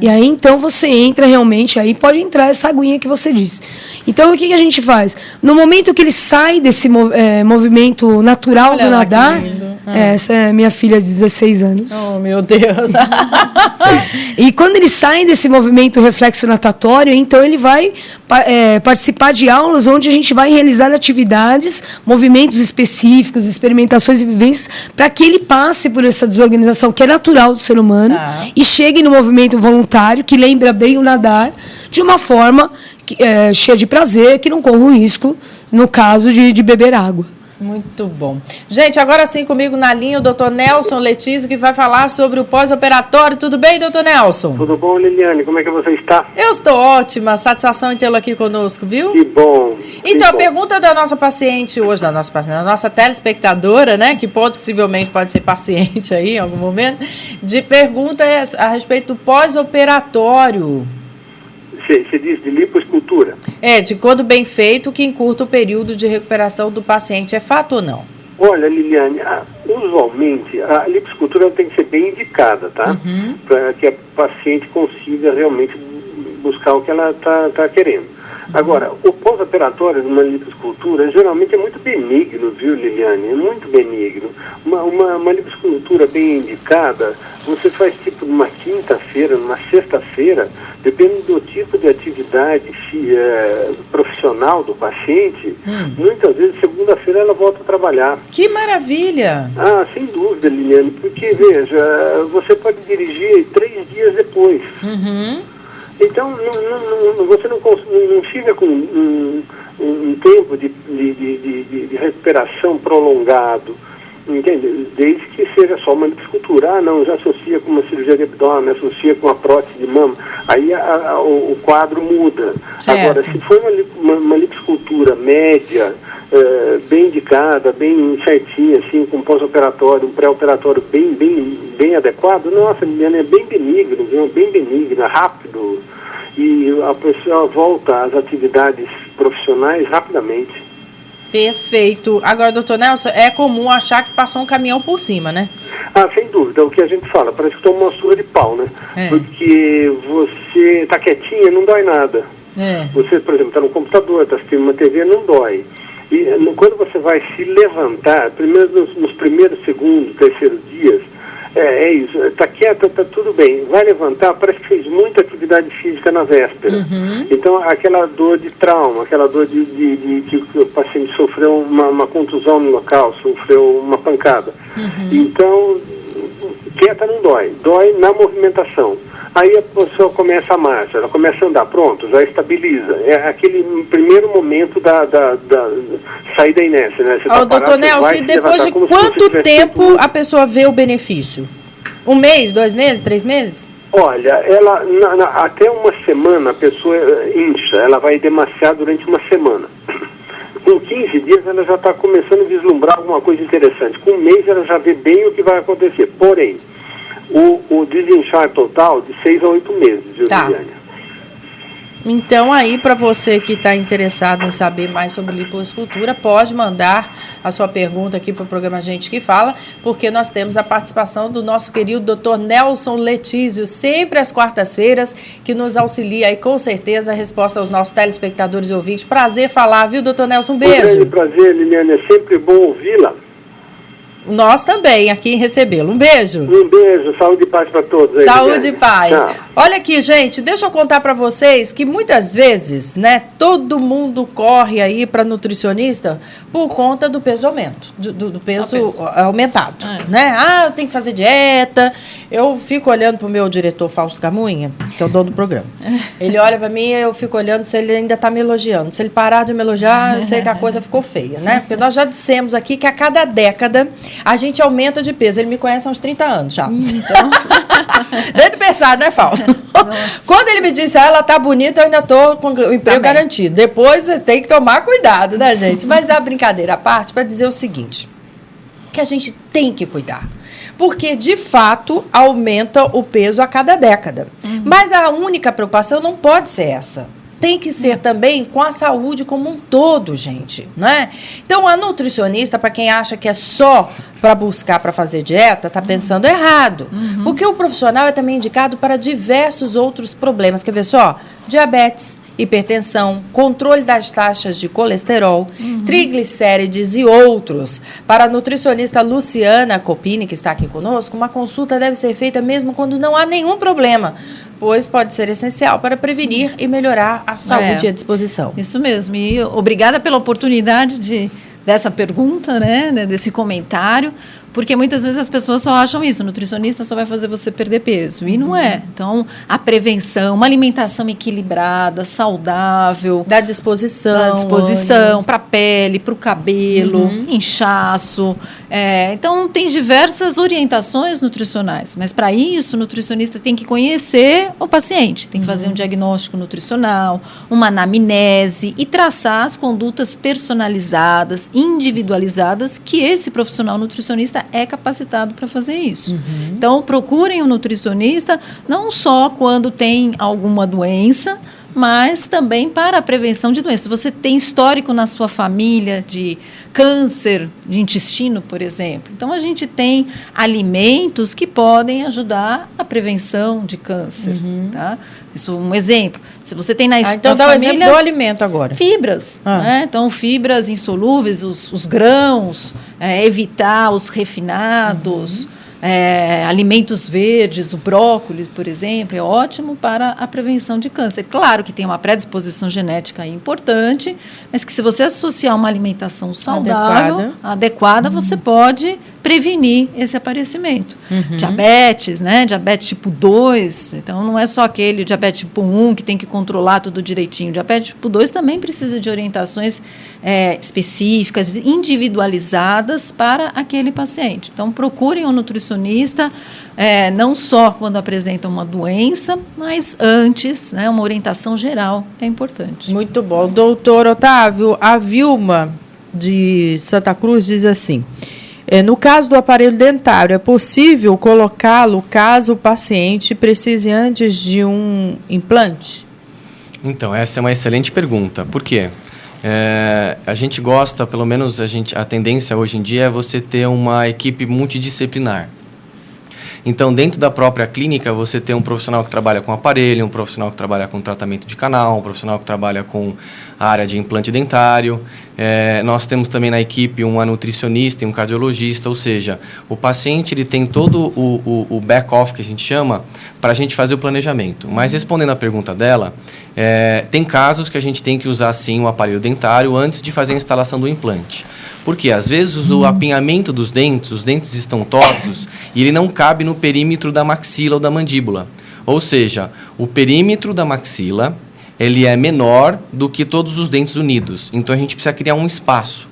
E aí, então, você entra realmente, aí pode entrar essa aguinha que você disse. Então, o que a gente faz? No momento que ele sai desse movimento natural do nadar, essa é minha filha de 16 anos. Oh, meu Deus! E quando ele sai desse movimento reflexo natatório, então ele vai participar de aulas onde a gente vai realizar atividades, movimentos específicos, experimentações e vivências, para que ele passe por essa desorganização que é natural do ser humano e chegue no movimento voluntário, que lembra bem o nadar, de uma forma cheia de prazer, que não corra o risco, no caso de beber água. Muito bom. Gente, agora sim comigo na linha o doutor Nelson Letizio, que vai falar sobre o pós-operatório. Tudo bem, doutor Nelson? Tudo bom, Liliane? Como é que você está? Eu estou ótima. Satisfação em tê-lo aqui conosco, viu? Que bom. Então, a pergunta da nossa paciente hoje, da nossa telespectadora, né, que possivelmente pode ser paciente aí em algum momento, pergunta a respeito do pós-operatório. Você diz de lipoescultura? De quando bem feito, que encurta o período de recuperação do paciente. É fato ou não? Olha, Liliane, usualmente, a liposcultura tem que ser bem indicada, tá? Para que a paciente consiga realmente buscar o que ela está querendo. Agora, o pós-operatório de uma liposcultura geralmente é muito benigno, viu, Liliane? É muito benigno. Uma liposcultura bem indicada, você faz tipo numa quinta-feira, numa sexta-feira, dependendo do tipo de atividade profissional do paciente, muitas vezes segunda-feira ela volta a trabalhar. Que maravilha! Ah, sem dúvida, Liliane, porque, veja, você pode dirigir 3 dias depois. Então, você não fica com um tempo de recuperação prolongado, entende? Desde que seja só uma liposcultura. Ah, não, já associa com uma cirurgia de abdômen, associa com a prótese de mama, aí o quadro muda. Certo. Agora, se for uma liposcultura média, bem indicada, bem certinha, assim, com pós-operatório, um pré-operatório bem adequado, nossa, Liliane, é bem benigno, viu? Bem benigno, rápido, e a pessoa volta às atividades profissionais rapidamente. Perfeito. Agora, doutor Nelson, é comum achar que passou um caminhão por cima, né? Ah, sem dúvida, é o que a gente fala, parece que toma uma surra de pau, né? Porque você está quietinha, não dói nada. Você, por exemplo, está no computador, está assistindo uma TV, não dói. E quando você vai se levantar, primeiro nos primeiros, segundos, terceiros dias, é isso, está quieto, está tudo bem, vai levantar, parece que fez muita atividade física na véspera. Então, aquela dor de trauma, aquela dor de que o paciente sofreu uma contusão no local, sofreu uma pancada. Então, quieta não dói, dói na movimentação. Aí a pessoa começa a marcha, ela começa a andar, pronto, já estabiliza. É aquele primeiro momento da sair da inércia, né? Você doutor Nelson, e depois de quanto tempo a pessoa vê o benefício? 1 mês, 2 meses, 3 meses? Olha, ela até uma semana a pessoa incha, ela vai demaciar durante uma semana. Com 15 dias ela já está começando a vislumbrar alguma coisa interessante. Com 1 mês ela já vê bem o que vai acontecer. Porém, o desinchar total de 6 a 8 meses, viu, Liliane? Então, aí, para você que está interessado em saber mais sobre liposcultura, pode mandar a sua pergunta aqui para o programa Gente que Fala, porque nós temos a participação do nosso querido Dr. Nelson Letísio, sempre às quartas-feiras, que nos auxilia aí, com certeza, a resposta aos nossos telespectadores e ouvintes. Prazer falar, viu, Dr. Nelson? Um beijo. Um grande prazer, Liliane, é sempre bom ouvi-la. Nós também, aqui em recebê-lo. Um beijo. Um beijo, saúde e paz para todos. Aí, saúde e paz. Tchau. Olha aqui, gente, deixa eu contar para vocês que muitas vezes, né, todo mundo corre aí para nutricionista por conta do peso aumento, do peso aumentado, né? Ah, eu tenho que fazer dieta. Eu fico olhando para o meu diretor Fausto Camunha, que é o dono do programa. Ele olha para mim e eu fico olhando se ele ainda está me elogiando. Se ele parar de me elogiar, eu sei que a coisa ficou feia, né? Porque nós já dissemos aqui que a cada década a gente aumenta de peso. Ele me conhece há uns 30 anos já. Então, desde pensar, né, Fausto? Quando ele me disse, ela tá bonita, eu ainda tô com o emprego garantido. Depois tem que tomar cuidado, né, gente? Mas a brincadeira à parte, para dizer o seguinte, que a gente tem que cuidar. Porque, de fato, aumenta o peso a cada década. Mas a única preocupação não pode ser essa. Tem que ser também com a saúde como um todo, gente, né? Então, a nutricionista, para quem acha que é só para buscar, para fazer dieta, está pensando errado. Porque o profissional é também indicado para diversos outros problemas. Quer ver só? Diabetes, hipertensão, controle das taxas de colesterol, triglicérides e outros. Para a nutricionista Luciana Copini, que está aqui conosco, uma consulta deve ser feita mesmo quando não há nenhum problema, pois pode ser essencial para prevenir e melhorar a saúde e a disposição. Isso mesmo. E obrigada pela oportunidade dessa pergunta, né, desse comentário, porque muitas vezes as pessoas só acham isso, o nutricionista só vai fazer você perder peso, e não é. Então, a prevenção, uma alimentação equilibrada, saudável, dá disposição para a pele, para o cabelo, inchaço. Então, tem diversas orientações nutricionais, mas para isso, o nutricionista tem que conhecer o paciente, tem que fazer um diagnóstico nutricional, uma anamnese e traçar as condutas personalizadas, individualizadas, que esse profissional nutricionista é capacitado para fazer isso. Então, procurem um nutricionista não só quando tem alguma doença, mas também para a prevenção de doenças. Você tem histórico na sua família de câncer de intestino, por exemplo. Então, a gente tem alimentos que podem ajudar a prevenção de câncer. Tá? Isso é um exemplo. Se você tem na família... Então, dá o exemplo do alimento agora. Fibras. Né? Então, fibras insolúveis, os grãos, evitar os refinados... alimentos verdes, o brócolis, por exemplo, é ótimo para a prevenção de câncer. Claro que tem uma predisposição genética aí importante, mas que se você associar uma alimentação saudável, adequada, você pode prevenir esse aparecimento. Diabetes, né? Diabetes tipo 2, então não é só aquele diabetes tipo 1 que tem que controlar tudo direitinho. Diabetes tipo 2 também precisa de orientações específicas, individualizadas para aquele paciente. Então, procurem um nutricionista, não só quando apresentam uma doença, mas antes, né, uma orientação geral é importante. Muito bom. Doutor Otávio, a Vilma de Santa Cruz diz assim: no caso do aparelho dentário, é possível colocá-lo caso o paciente precise antes de um implante? Então, essa é uma excelente pergunta. Por quê? A gente gosta, pelo menos a tendência hoje em dia é você ter uma equipe multidisciplinar. Então, dentro da própria clínica, você tem um profissional que trabalha com aparelho, um profissional que trabalha com tratamento de canal, um profissional que trabalha com a área de implante dentário. Nós temos também na equipe uma nutricionista e um cardiologista, ou seja, o paciente ele tem todo o back-off, que a gente chama, para a gente fazer o planejamento. Mas, respondendo à pergunta dela, tem casos que a gente tem que usar, sim, o aparelho dentário antes de fazer a instalação do implante. Porque, às vezes, o apinhamento dos dentes, os dentes estão tortos e ele não cabe no perímetro da maxila ou da mandíbula. Ou seja, o perímetro da maxila ele é menor do que todos os dentes unidos. Então, a gente precisa criar um espaço.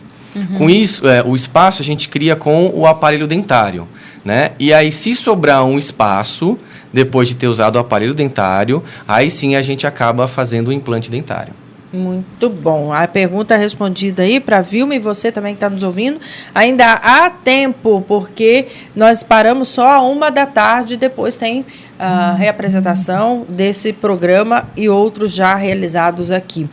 Com isso, o espaço a gente cria com o aparelho dentário. Né? E aí, se sobrar um espaço, depois de ter usado o aparelho dentário, aí sim a gente acaba fazendo o implante dentário. Muito bom. A pergunta respondida aí para a Vilma e você também que está nos ouvindo. Ainda há tempo, porque nós paramos só a 13h, depois tem a reapresentação desse programa e outros já realizados aqui.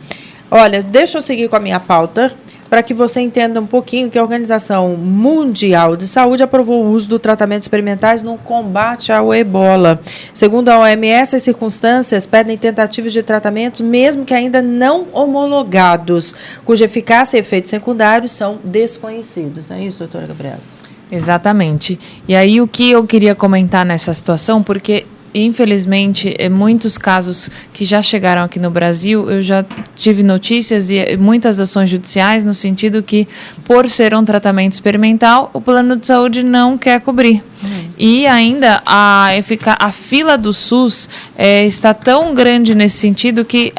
Olha, deixa eu seguir com a minha pauta, para que você entenda um pouquinho que a Organização Mundial de Saúde aprovou o uso do tratamento experimentais no combate ao ebola. Segundo a OMS, as circunstâncias pedem tentativas de tratamentos, mesmo que ainda não homologados, cuja eficácia e efeitos secundários são desconhecidos. Não é isso, doutora Gabriela? Exatamente. E aí o que eu queria comentar nessa situação, porque infelizmente, muitos casos que já chegaram aqui no Brasil, eu já tive notícias e muitas ações judiciais no sentido que, por ser um tratamento experimental, o plano de saúde não quer cobrir. E ainda a fila do SUS está tão grande nesse sentido que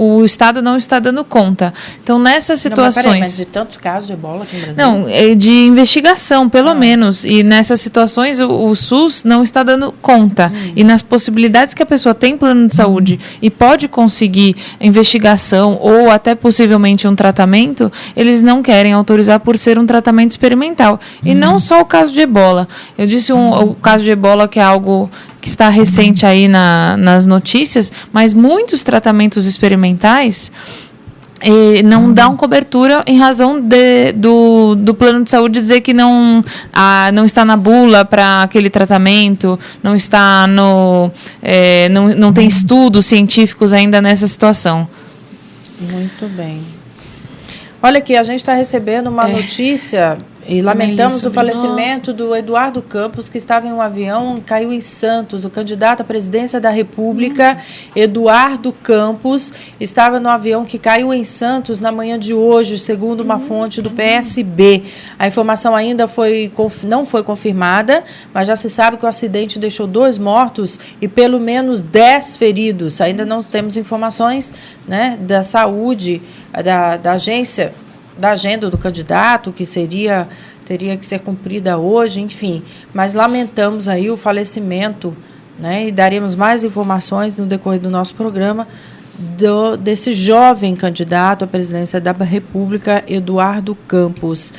o Estado não está dando conta. Então, nessas situações... Não, mas de tantos casos de ebola aqui no Brasil? Não, de investigação, pelo menos. E nessas situações, o SUS não está dando conta. E nas possibilidades que a pessoa tem plano de saúde e pode conseguir investigação ou até possivelmente um tratamento, eles não querem autorizar por ser um tratamento experimental. E não só o caso de ebola. Eu disse o caso de ebola, que é algo que está recente aí nas notícias, mas muitos tratamentos experimentais não dão cobertura em razão do plano de saúde dizer que não está na bula para aquele tratamento, não está não tem estudos científicos ainda nessa situação. Muito bem. Olha aqui, a gente está recebendo uma notícia e lamentamos o falecimento do Eduardo Campos, que estava em um avião, caiu em Santos. O candidato à presidência da República, Eduardo Campos, estava no avião que caiu em Santos na manhã de hoje, segundo uma fonte do PSB. A informação ainda não foi confirmada, mas já se sabe que o acidente deixou 2 mortos e pelo menos 10 feridos. Ainda não temos informações, né, da saúde, da agência, da agenda do candidato, que teria que ser cumprida hoje, enfim. Mas lamentamos aí o falecimento, né, e daremos mais informações no decorrer do nosso programa desse jovem candidato à presidência da República, Eduardo Campos.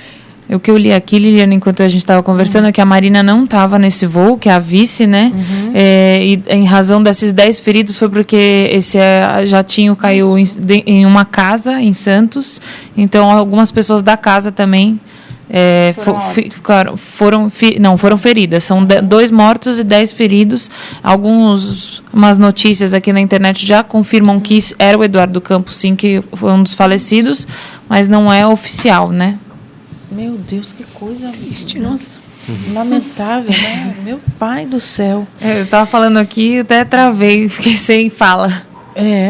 O que eu li aqui, Liliana, enquanto a gente estava conversando, é que a Marina não estava nesse voo, que é a vice, né? E em razão desses 10 feridos foi porque esse jatinho caiu em uma casa em Santos. Então, algumas pessoas da casa também foram feridas. São 2 mortos e 10 feridos. Umas notícias aqui na internet já confirmam que era o Eduardo Campos, sim, que foi um dos falecidos, mas não é oficial, né? Meu Deus, que coisa triste, nossa. Lamentável, né? Meu pai do céu. Eu estava falando aqui, até travei, fiquei sem fala.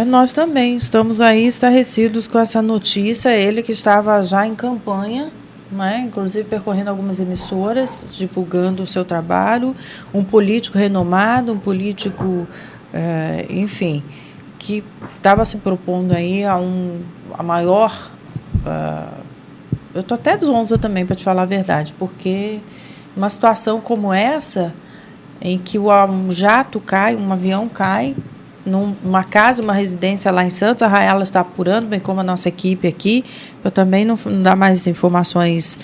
Nós também estamos aí estarrecidos com essa notícia. Ele que estava já em campanha, né? Inclusive percorrendo algumas emissoras, divulgando o seu trabalho. Um político renomado, um político, enfim, que estava se propondo aí a maior... eu estou até zonza também, para te falar a verdade, porque uma situação como essa, em que um jato cai, um avião cai, numa casa, uma residência lá em Santos, a Raela está apurando, bem como a nossa equipe aqui, para também não dar mais informações,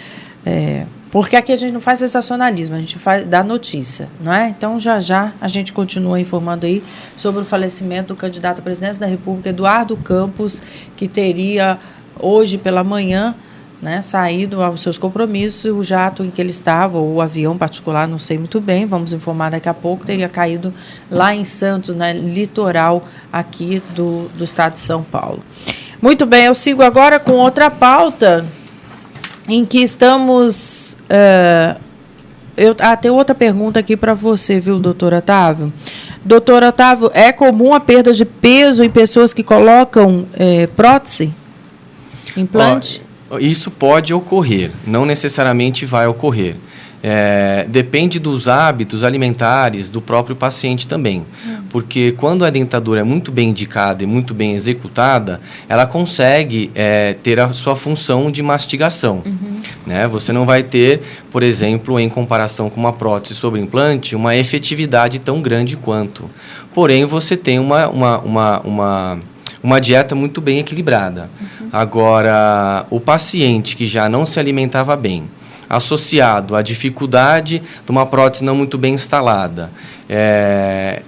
porque aqui a gente não faz sensacionalismo, a gente dá notícia, não é? Então, já a gente continua informando aí sobre o falecimento do candidato à presidência da República, Eduardo Campos, que teria hoje pela manhã, né, saído aos seus compromissos, o jato em que ele estava, ou o avião particular, não sei muito bem, vamos informar daqui a pouco, teria caído lá em Santos, né, litoral aqui do estado de São Paulo. Muito bem, eu sigo agora com outra pauta, em que estamos... tem outra pergunta aqui para você, viu, doutor Otávio? Doutor Otávio, é comum a perda de peso em pessoas que colocam prótese? Implante? Isso pode ocorrer, não necessariamente vai ocorrer. Depende dos hábitos alimentares do próprio paciente também. Porque quando a dentadura é muito bem indicada e muito bem executada, ela consegue ter a sua função de mastigação. Né? Você não vai ter, por exemplo, em comparação com uma prótese sobre implante, uma efetividade tão grande quanto. Porém, você tem uma dieta muito bem equilibrada. Agora, o paciente que já não se alimentava bem, associado à dificuldade de uma prótese não muito bem instalada,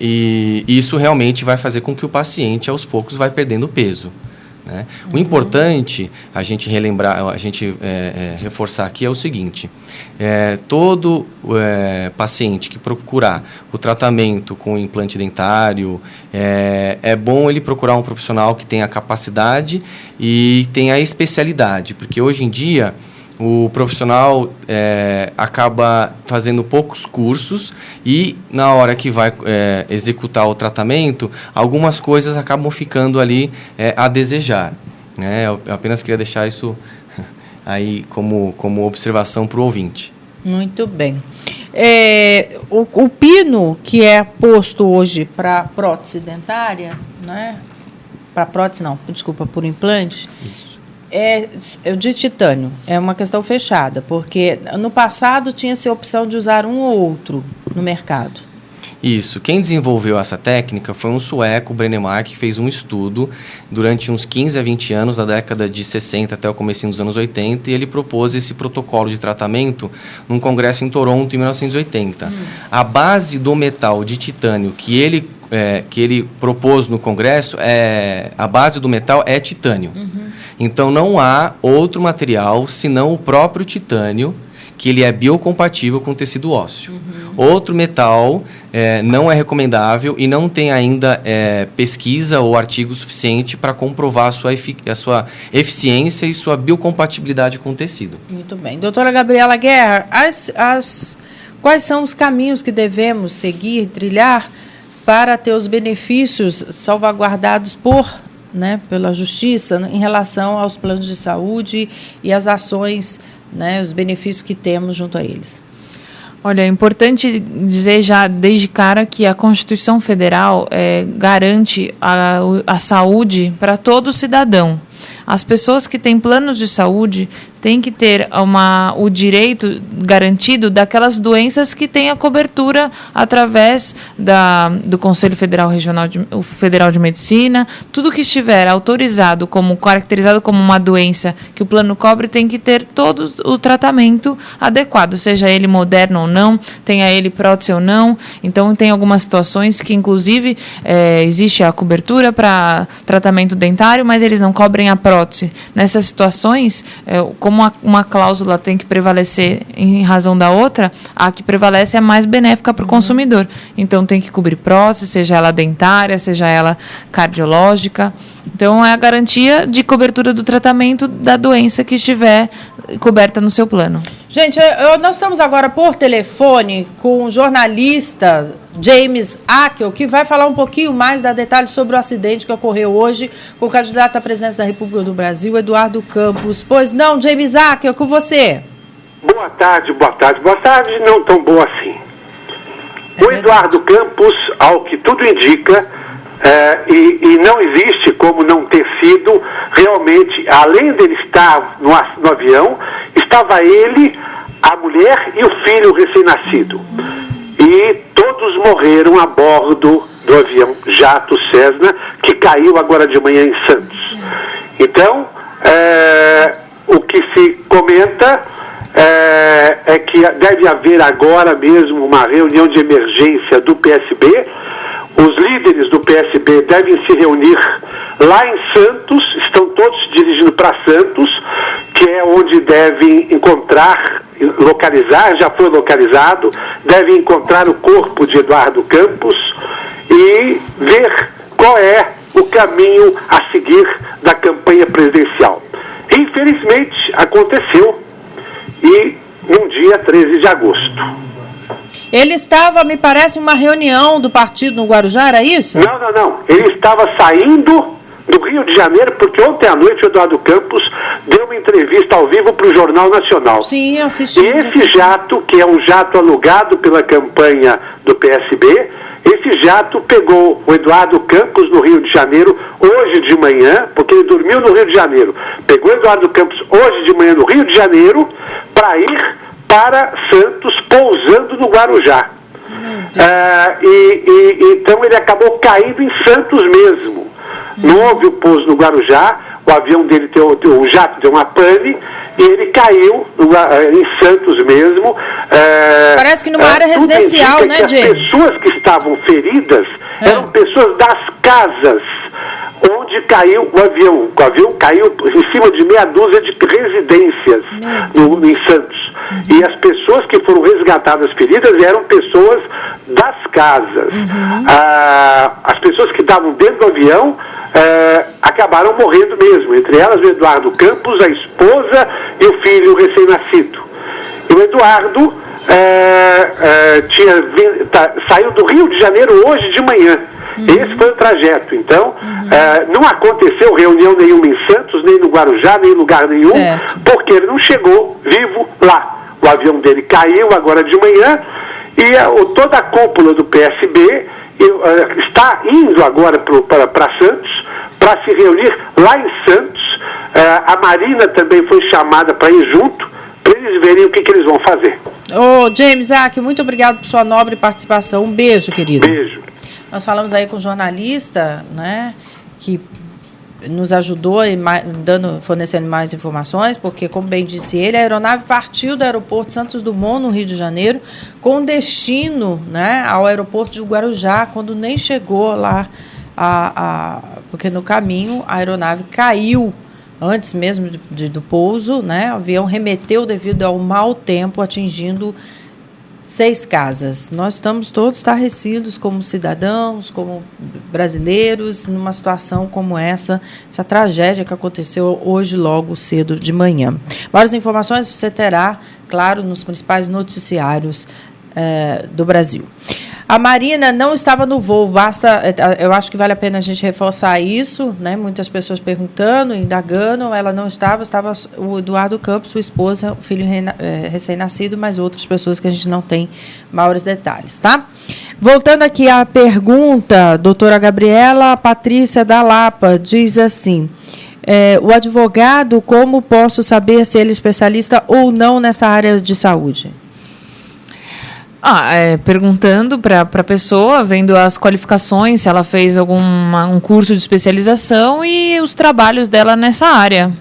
e isso realmente vai fazer com que o paciente, aos poucos, vai perdendo peso. Né? O importante, a gente reforçar aqui é o seguinte, todo paciente que procurar o tratamento com implante dentário, é bom ele procurar um profissional que tenha capacidade e tenha especialidade, porque hoje em dia o profissional acaba fazendo poucos cursos e na hora que vai executar o tratamento, algumas coisas acabam ficando ali a desejar. Né? Eu apenas queria deixar isso aí como observação para o ouvinte. Muito bem. O pino que é posto hoje para prótese dentária, né? Para prótese não, desculpa, por implante, é de titânio, é uma questão fechada, porque no passado tinha-se a opção de usar um ou outro no mercado. Isso. Quem desenvolveu essa técnica foi um sueco, o Brennemark, que fez um estudo durante uns 15 a 20 anos, da década de 60 até o comecinho dos anos 80, e ele propôs esse protocolo de tratamento num congresso em Toronto, em 1980. A base do metal de titânio que ele propôs no congresso, a base do metal é titânio. Então, não há outro material senão o próprio titânio, que ele é biocompatível com tecido ósseo. Outro metal não é recomendável e não tem ainda pesquisa ou artigo suficiente para comprovar a sua eficiência e sua biocompatibilidade com o tecido. Muito bem. Doutora Gabriela Guerra, quais são os caminhos que devemos seguir, trilhar, para ter os benefícios salvaguardados pela Justiça em relação aos planos de saúde e as ações, né, os benefícios que temos junto a eles? Olha, é importante dizer já desde cara que a Constituição Federal garante a saúde para todo cidadão. As pessoas que têm planos de saúde tem que ter o direito garantido daquelas doenças que têm a cobertura através do Conselho Federal Federal de Medicina. Tudo que estiver autorizado, caracterizado como uma doença que o plano cobre, tem que ter todo o tratamento adequado, seja ele moderno ou não, tenha ele prótese ou não. Então, tem algumas situações que, inclusive, existe a cobertura para tratamento dentário, mas eles não cobrem a prótese. Nessas situações, como uma cláusula tem que prevalecer em razão da outra, a que prevalece é a mais benéfica para o consumidor. Então, tem que cobrir prótese, seja ela dentária, seja ela cardiológica. Então, é a garantia de cobertura do tratamento da doença que estiver coberta no seu plano. Gente, nós estamos agora por telefone com o jornalista James Akel, que vai falar um pouquinho mais da detalhes sobre o acidente que ocorreu hoje com o candidato à presidência da República do Brasil, Eduardo Campos. Pois não, James Akel, com você. Boa tarde, não tão boa assim. O Eduardo Campos, ao que tudo indica, e não existe como não ter sido, realmente, além dele estar no avião, estava ele, a mulher e o filho recém-nascido. E todos morreram a bordo do avião jato Cessna, que caiu agora de manhã em Santos. Então, o que se comenta é que deve haver agora mesmo uma reunião de emergência do PSB. Os líderes do PSB devem se reunir lá em Santos, estão todos se dirigindo para Santos, que é onde devem localizar, já foi localizado, devem encontrar o corpo de Eduardo Campos e ver qual é o caminho a seguir da campanha presidencial. Infelizmente, aconteceu, e no dia 13 de agosto. Ele estava, me parece, em uma reunião do partido no Guarujá, era isso? Não. Ele estava saindo do Rio de Janeiro, porque ontem à noite o Eduardo Campos deu uma entrevista ao vivo para o Jornal Nacional. Sim, eu assisti. E esse jato, que é um jato alugado pela campanha do PSB, esse jato pegou o Eduardo Campos no Rio de Janeiro hoje de manhã, porque ele dormiu no Rio de Janeiro. Pegou o Eduardo Campos hoje de manhã no Rio de Janeiro para ir para Santos, pousando no Guarujá. Então ele acabou caindo em Santos mesmo. Não houve o pouso no Guarujá, o avião dele, o jato deu uma pane e ele caiu em Santos mesmo. Parece que numa área residencial, né, James? As pessoas que estavam feridas eram pessoas das casas onde caiu o avião. O avião caiu em cima de meia dúzia de residências em Santos. E as pessoas que foram resgatadas feridas eram pessoas das casas. As pessoas que estavam dentro do avião acabaram morrendo mesmo. Entre elas o Eduardo Campos, a esposa e o filho recém-nascido. E o Eduardo saiu do Rio de Janeiro hoje de manhã. Esse foi o trajeto. Então, não aconteceu reunião nenhuma em Santos, nem no Guarujá, nem em lugar nenhum, porque ele não chegou vivo lá. O avião dele caiu agora de manhã e toda a cúpula do PSB está indo agora para Santos para se reunir lá em Santos. A Marina também foi chamada para ir junto, para eles verem o que eles vão fazer. James Akel, muito obrigado por sua nobre participação. Um beijo, querido. Beijo. Nós falamos aí com o jornalista, né, que nos ajudou fornecendo mais informações, porque, como bem disse ele, a aeronave partiu do aeroporto Santos Dumont, no Rio de Janeiro, com destino, né, ao aeroporto do Guarujá, quando nem chegou lá, porque no caminho a aeronave caiu antes mesmo do pouso, né, o avião remeteu devido ao mau tempo, atingindo 6 casas. Nós estamos todos estarrecidos como cidadãos, como brasileiros, numa situação como essa tragédia que aconteceu hoje logo cedo de manhã. Várias informações você terá, claro, nos principais noticiários do Brasil. A Marina não estava no voo, eu acho que vale a pena a gente reforçar isso, né? Muitas pessoas perguntando, indagando, ela não estava o Eduardo Campos, sua esposa, o filho recém-nascido, mas outras pessoas que a gente não tem maiores detalhes, tá? Voltando aqui à pergunta, doutora Gabriela, a Patrícia da Lapa diz assim, o advogado, como posso saber se ele é especialista ou não nessa área de saúde? Perguntando para a pessoa, vendo as qualificações, se ela fez um curso de especialização e os trabalhos dela nessa área.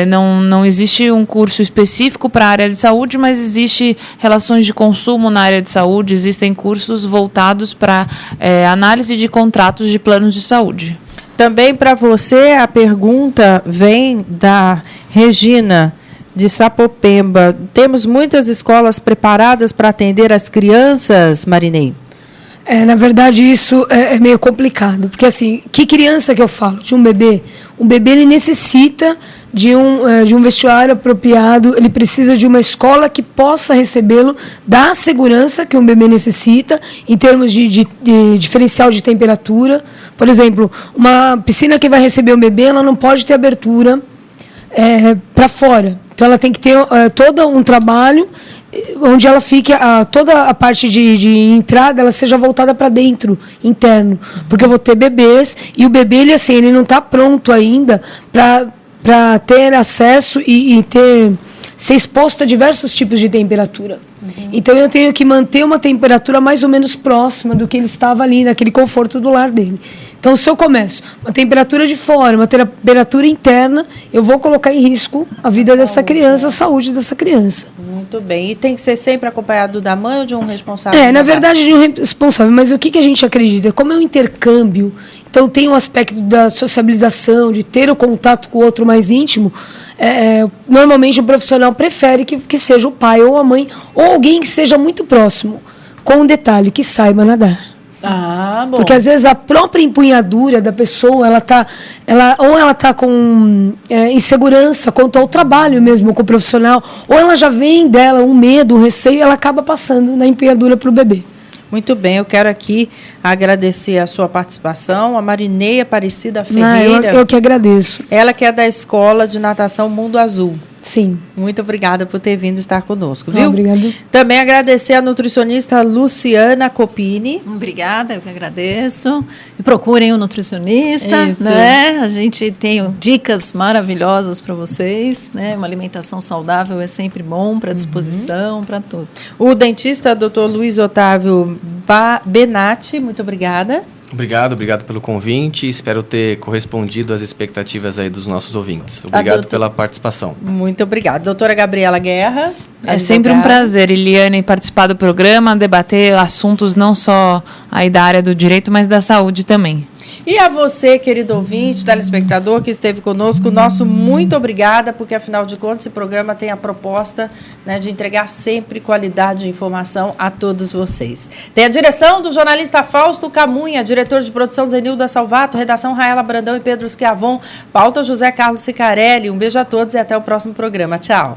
Não existe um curso específico para a área de saúde, mas existe relações de consumo na área de saúde, existem cursos voltados para análise de contratos de planos de saúde. Também para você, a pergunta vem da Regina, de Sapopemba. Temos muitas escolas preparadas para atender as crianças, Marinei? Na verdade, isso é meio complicado, porque assim, que criança que eu falo? De um bebê? Um bebê, ele necessita de um vestuário apropriado, ele precisa de uma escola que possa recebê-lo, dar a segurança que um bebê necessita, em termos de diferencial de temperatura. Por exemplo, uma piscina que vai receber um bebê, ela não pode ter abertura para fora. Então, ela tem que ter todo um trabalho onde ela fique, toda a parte de entrada, ela seja voltada para dentro, interno. Porque eu vou ter bebês, e o bebê, ele não está pronto ainda para ter acesso e ser exposto a diversos tipos de temperatura. Então, eu tenho que manter uma temperatura mais ou menos próxima do que ele estava ali, naquele conforto do lar dele. Então, se eu começo uma temperatura de fora, uma temperatura interna, eu vou colocar em risco a vida dessa criança, a saúde dessa criança. Muito bem. E tem que ser sempre acompanhado da mãe ou de um responsável? Na verdade, de um responsável. Mas o que a gente acredita? Como é um intercâmbio, então tem um aspecto da sociabilização, de ter o contato com o outro mais íntimo, normalmente o profissional prefere que seja o pai ou a mãe, ou alguém que seja muito próximo, com um detalhe, que saiba nadar. Bom. Porque às vezes a própria empunhadura da pessoa, ela está com insegurança quanto ao trabalho mesmo com o profissional, ou ela já vem dela um medo, um receio, e ela acaba passando na empunhadura para o bebê. Muito bem, eu quero aqui agradecer a sua participação, a Marinei Aparecida Ferreira. Eu que agradeço. Ela que é da Escola de Natação Mundo Azul. Sim. Muito obrigada por ter vindo estar conosco, viu? Obrigada. Também agradecer a nutricionista Luciana Copini. Obrigada, eu que agradeço. E procurem um nutricionista, Isso. né? A gente tem dicas maravilhosas para vocês, né? Uma alimentação saudável é sempre bom, para disposição, para tudo. O dentista Dr. Luiz Otávio Benatti, muito obrigada. Obrigado pelo convite. Espero ter correspondido às expectativas aí dos nossos ouvintes. Obrigado pela participação. Muito obrigada. Doutora Gabriela Guerra. É sempre um prazer, Eliane, participar do programa, debater assuntos não só aí da área do direito, mas da saúde também. E a você, querido ouvinte, telespectador que esteve conosco, nosso muito obrigada, porque afinal de contas esse programa tem a proposta, né, de entregar sempre qualidade de informação a todos vocês. Tem a direção do jornalista Fausto Camunha, diretor de produção Zenilda Salvato, redação Raela Brandão e Pedro Schiavon, pauta José Carlos Sicarelli. Um beijo a todos e até o próximo programa. Tchau.